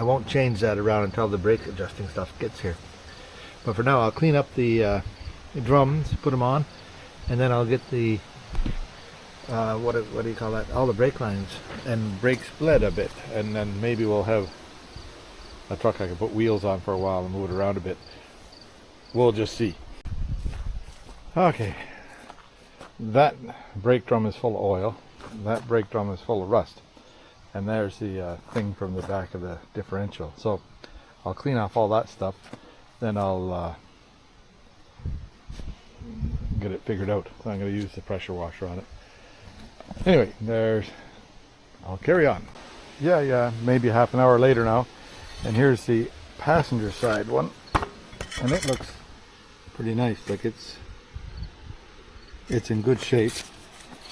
won't change that around until the brake adjusting stuff gets here. But for now, I'll clean up the drums, put them on, and then I'll get the what do you call that? All the brake lines and brake split a bit, and then maybe we'll have a truck I can put wheels on for a while and move it around a bit. We'll just see. Okay, that brake drum is full of oil. That brake drum is full of rust, and there's the thing from the back of the differential. So I'll clean off all that stuff, then I'll get it figured out. I'm going to use the pressure washer on it. Anyway, I'll carry on. Yeah, maybe half an hour later now, and here's the passenger side one, and it looks pretty nice. Like it's in good shape.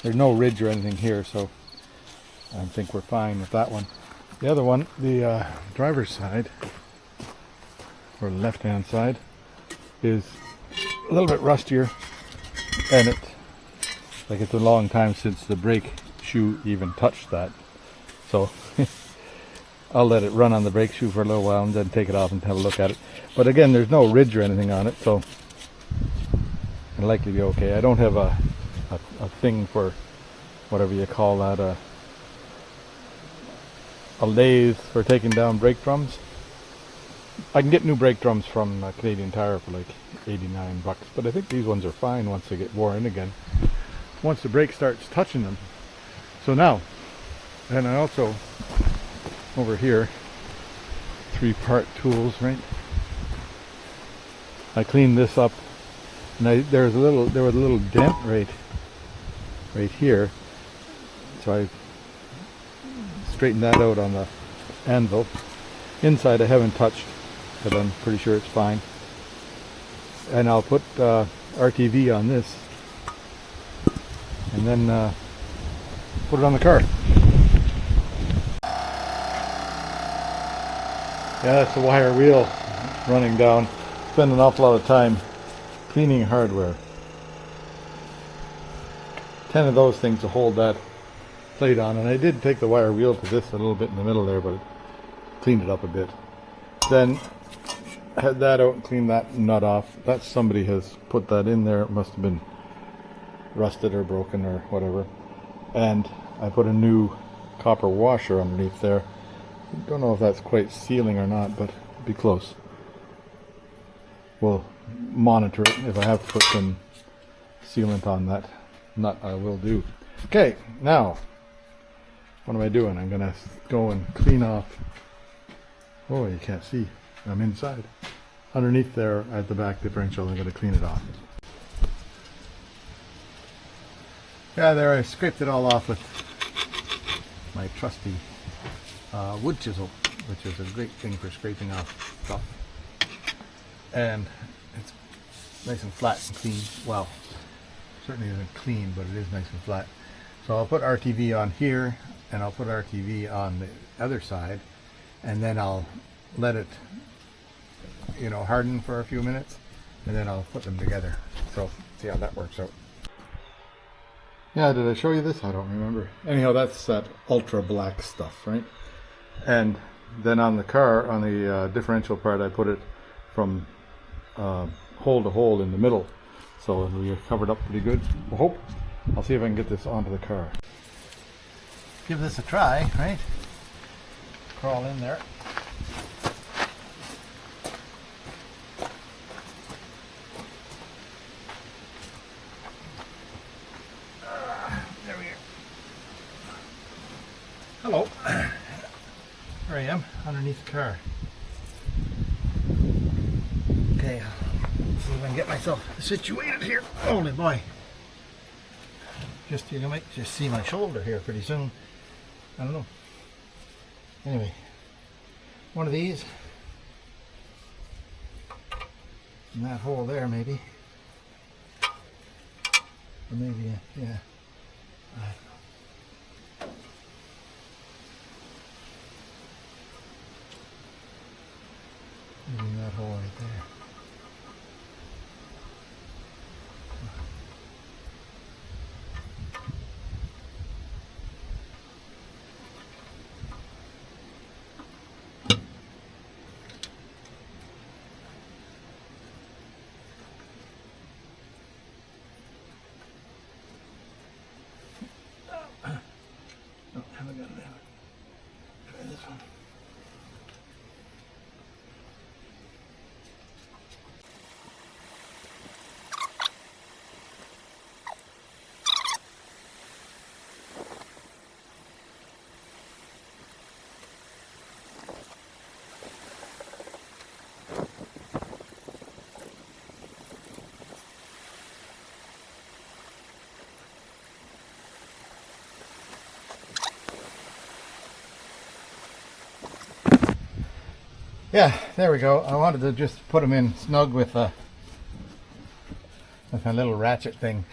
There's no ridge or anything here, so I think we're fine with that one. The other one, the driver's side, or left-hand side, is a little bit rustier, and it's a long time since the brake shoe even touched that. So I'll let it run on the brake shoe for a little while and then take it off and have a look at it. But again, there's no ridge or anything on it, so it'll likely be okay. I don't have a thing for whatever you call that, a lathe for taking down brake drums. I can get new brake drums from Canadian Tire for like 89 bucks, but I think these ones are fine once they get worn in again, once the brake starts touching them. So now, and I also, over here, 3-part tools, right? I cleaned this up, and there was a little dent right here, so I straightened that out on the anvil. Inside I haven't touched, but I'm pretty sure it's fine. And I'll put RTV on this, and then put it on the car. Yeah, that's the wire wheel running down. Spend an awful lot of time cleaning hardware. 10 of those things to hold that plate on, and I did take the wire wheel to this a little bit in the middle there, but it cleaned it up a bit. Then had that out and cleaned that nut off. That somebody has put that in there. It must have been rusted or broken or whatever. And I put a new copper washer underneath there. Don't know if that's quite sealing or not, but it'd be close. We'll monitor it. If I have to put some sealant on that nut, I will do. Okay, now what am I doing? I'm gonna go and clean off. Oh, you can't see. I'm inside. Underneath there at the back differential, I'm going to clean it off. Yeah, there I scraped it all off with my trusty wood chisel, which is a great thing for scraping off stuff. And it's nice and flat and clean. Well, certainly isn't clean, but it is nice and flat. So I'll put RTV on here, and I'll put RTV on the other side, and then I'll let it, you know, harden for a few minutes, and then I'll put them together. So see how that works out. Yeah, did I show you this? I don't remember. Anyhow, that's that ultra black stuff, right? And then on the car, on the differential part, I put it from hole to hole in the middle, so we are covered up pretty good. I hope. I'll see if I can get this onto the car. Give this a try, right? Crawl in there. There we go. Hello. There I am, underneath the car. Okay, see if I can get myself situated here. Holy boy. You might just see my shoulder here pretty soon. I don't know. Anyway, one of these. In that hole there, maybe. Or maybe, yeah. Maybe in that hole right there. No, haven't got it out. Try this one. Yeah, there we go. I wanted to just put them in snug with a little ratchet thing,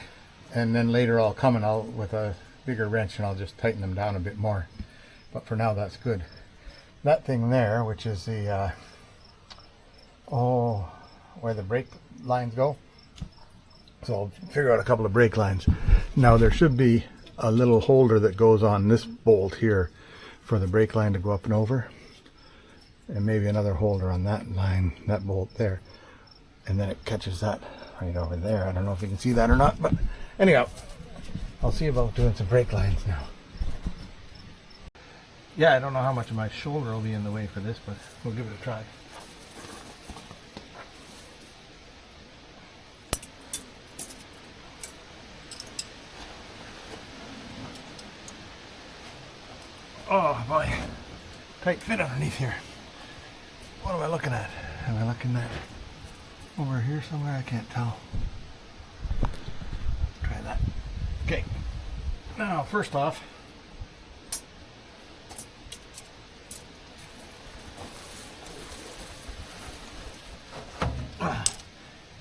and then later I'll come and I'll with a bigger wrench and I'll just tighten them down a bit more. But for now, that's good. That thing there, which is the where the brake lines go. So I'll figure out a couple of brake lines. Now there should be a little holder that goes on this bolt here for the brake line to go up and over. And maybe another holder on that line, that bolt there, and then it catches that right over there. I don't know if you can see that or not, but anyhow, I'll see about doing some brake lines now. Yeah, I don't know how much of my shoulder will be in the way for this, but we'll give it a try. Oh boy, tight fit underneath here. What am I looking at? Am I looking at over here somewhere, I can't tell. Try that. Okay, now first off,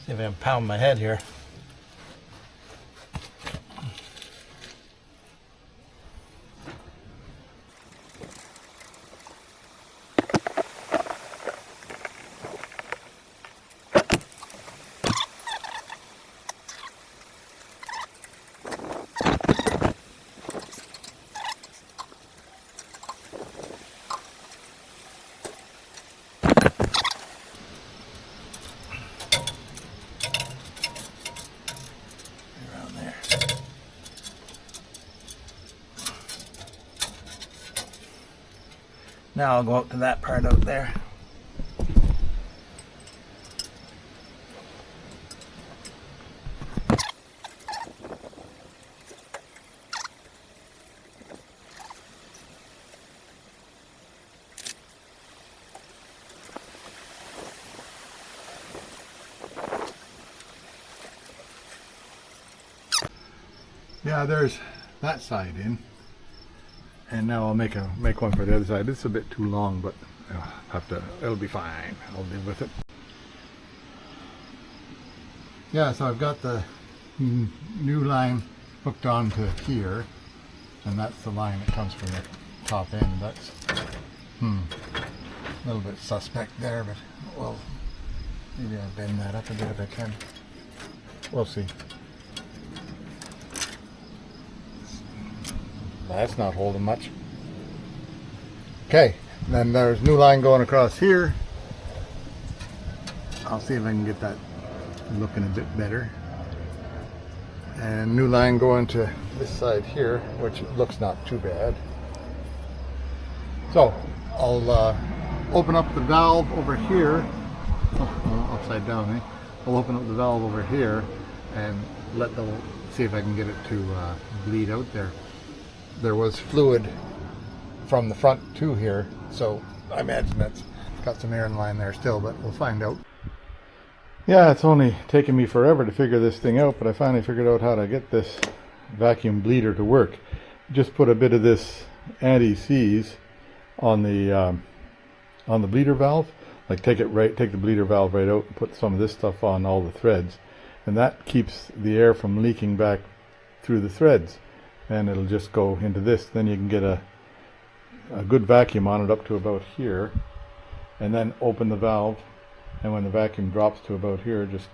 see if I can pound my head here. Now I'll go up to that part out there. Yeah, there's that side in. And now I'll make one for the other side. It's a bit too long, but it'll be fine. I'll live with it. Yeah, so I've got the new line hooked onto here, and that's the line that comes from the top end. That's a little bit suspect there, but well, maybe I'll bend that up a bit if I can. We'll see. That's not holding much. Okay, then there's new line going across here. I'll see if I can get that looking a bit better. And new line going to this side here, which looks not too bad. So I'll open up the valve over here. Oh, upside down, eh? I'll open up the valve over here and see if I can get it to bleed out there. There was fluid from the front to here, so I imagine that's got some air in line there still, but we'll find out. Yeah, it's only taken me forever to figure this thing out, but I finally figured out how to get this vacuum bleeder to work. Just put a bit of this anti-seize on the bleeder valve. Like take the bleeder valve right out and put some of this stuff on all the threads, and that keeps the air from leaking back through the threads. And it'll just go into this. Then you can get a good vacuum on it up to about here, and then open the valve, and when the vacuum drops to about here, just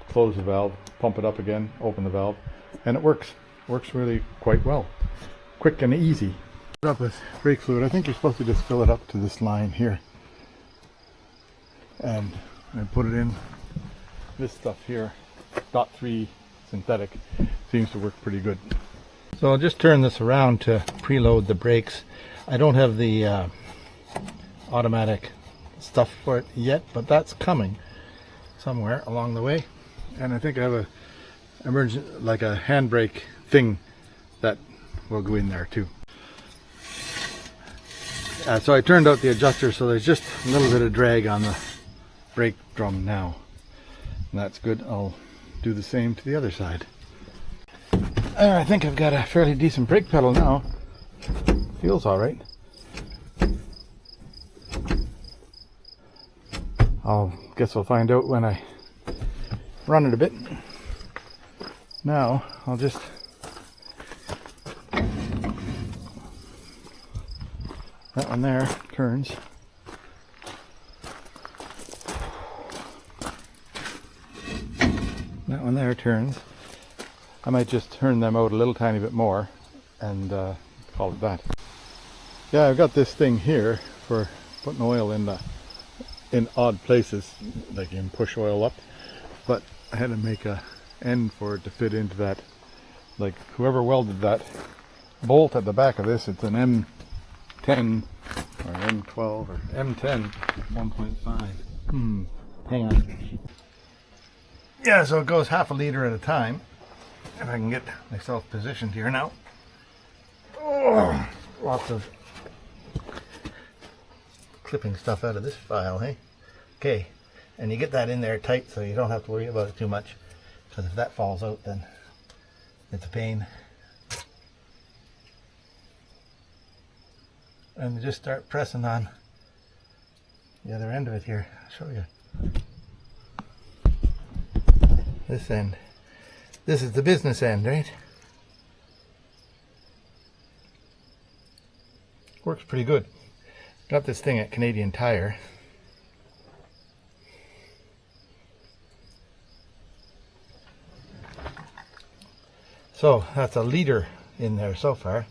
close the valve, pump it up again, open the valve, and it works really quite well. Quick and easy. Put up with brake fluid. I think you're supposed to just fill it up to this line here, and I put it in this stuff here. .3 synthetic seems to work pretty good. So I'll just turn this around to preload the brakes. I don't have the automatic stuff for it yet, but that's coming somewhere along the way. And I think I have a handbrake thing that will go in there too. So I turned out the adjuster, so there's just a little bit of drag on the brake drum now. And that's good. I'll do the same to the other side. I think I've got a fairly decent brake pedal now. Feels alright. Guess we'll find out when I run it a bit. Now I'll just that one there turns. That one there turns. I might just turn them out a little tiny bit more and call it that. Yeah, I've got this thing here for putting oil in odd places, like you can push oil up, but I had to make a end for it to fit into that. Like whoever welded that bolt at the back of this, it's an M10 or M12 or M10 1.5. Hang on. Yeah, so it goes half a liter at a time. If I can get myself positioned here now. Oh, lots of clipping stuff out of this file, hey? Okay, And you get that in there tight so you don't have to worry about it too much, because if that falls out, then it's a pain. And you just start pressing on the other end of it here. I'll show you. This end. This is the business end, right? Works pretty good. Got this thing at Canadian Tire. So that's a liter in there so far.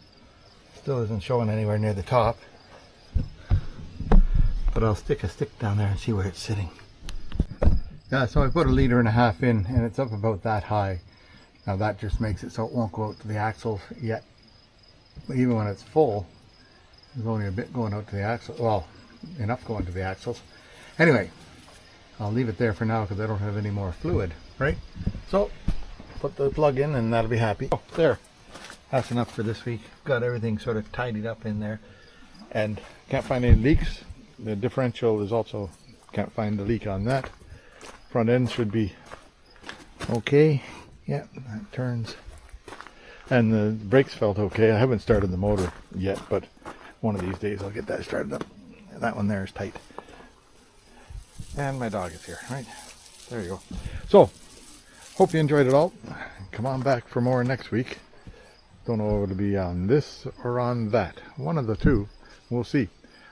Still isn't showing anywhere near the top. But I'll stick a stick down there and see where it's sitting. Yeah, so I put 1.5 liters in, and it's up about that high. Now that just makes it so it won't go out to the axles yet. Even when it's full, there's only a bit going out to the axle. Well, enough going to the axles. Anyway, I'll leave it there for now because I don't have any more fluid, right? So, put the plug in and that'll be happy. Oh, there. That's enough for this week. Got everything sort of tidied up in there. And can't find any leaks. The differential is also, can't find the leak on that. Front end should be okay. Yeah, that turns. And the brakes felt okay. I haven't started the motor yet, but one of these days I'll get that started up. That one there is tight. And my dog is here, right? There you go. So, hope you enjoyed it all. Come on back for more next week. Don't know if it'll be on this or on that. One of the two. We'll see.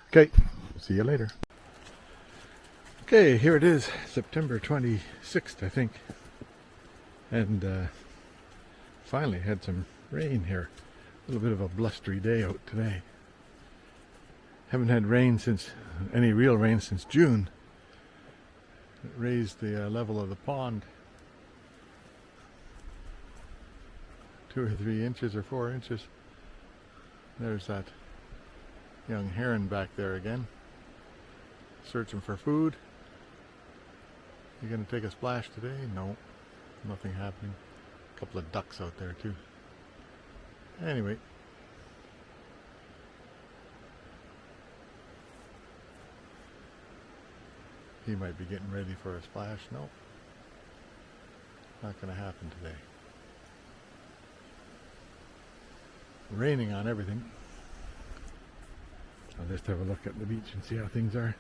Okay, see you later. Okay, here it is, September 26th, I think. And finally had some rain here. A little bit of a blustery day out today. Haven't had rain since, any real rain since June. It raised the level of the pond 2 or 3 inches or 4 inches. There's that young heron back there again, searching for food. You gonna take a splash today? No, nothing happening. A couple of ducks out there too. Anyway, he might be getting ready for a splash. No, not gonna happen today. Raining on everything. I'll just have a look at the beach and see how things are.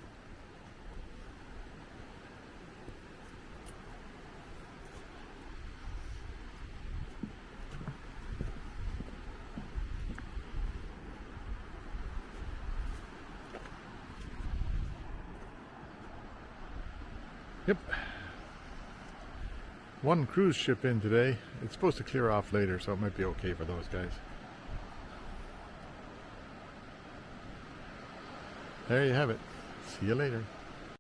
Yep. One cruise ship in today. It's supposed to clear off later, so it might be okay for those guys. There you have it. See you later.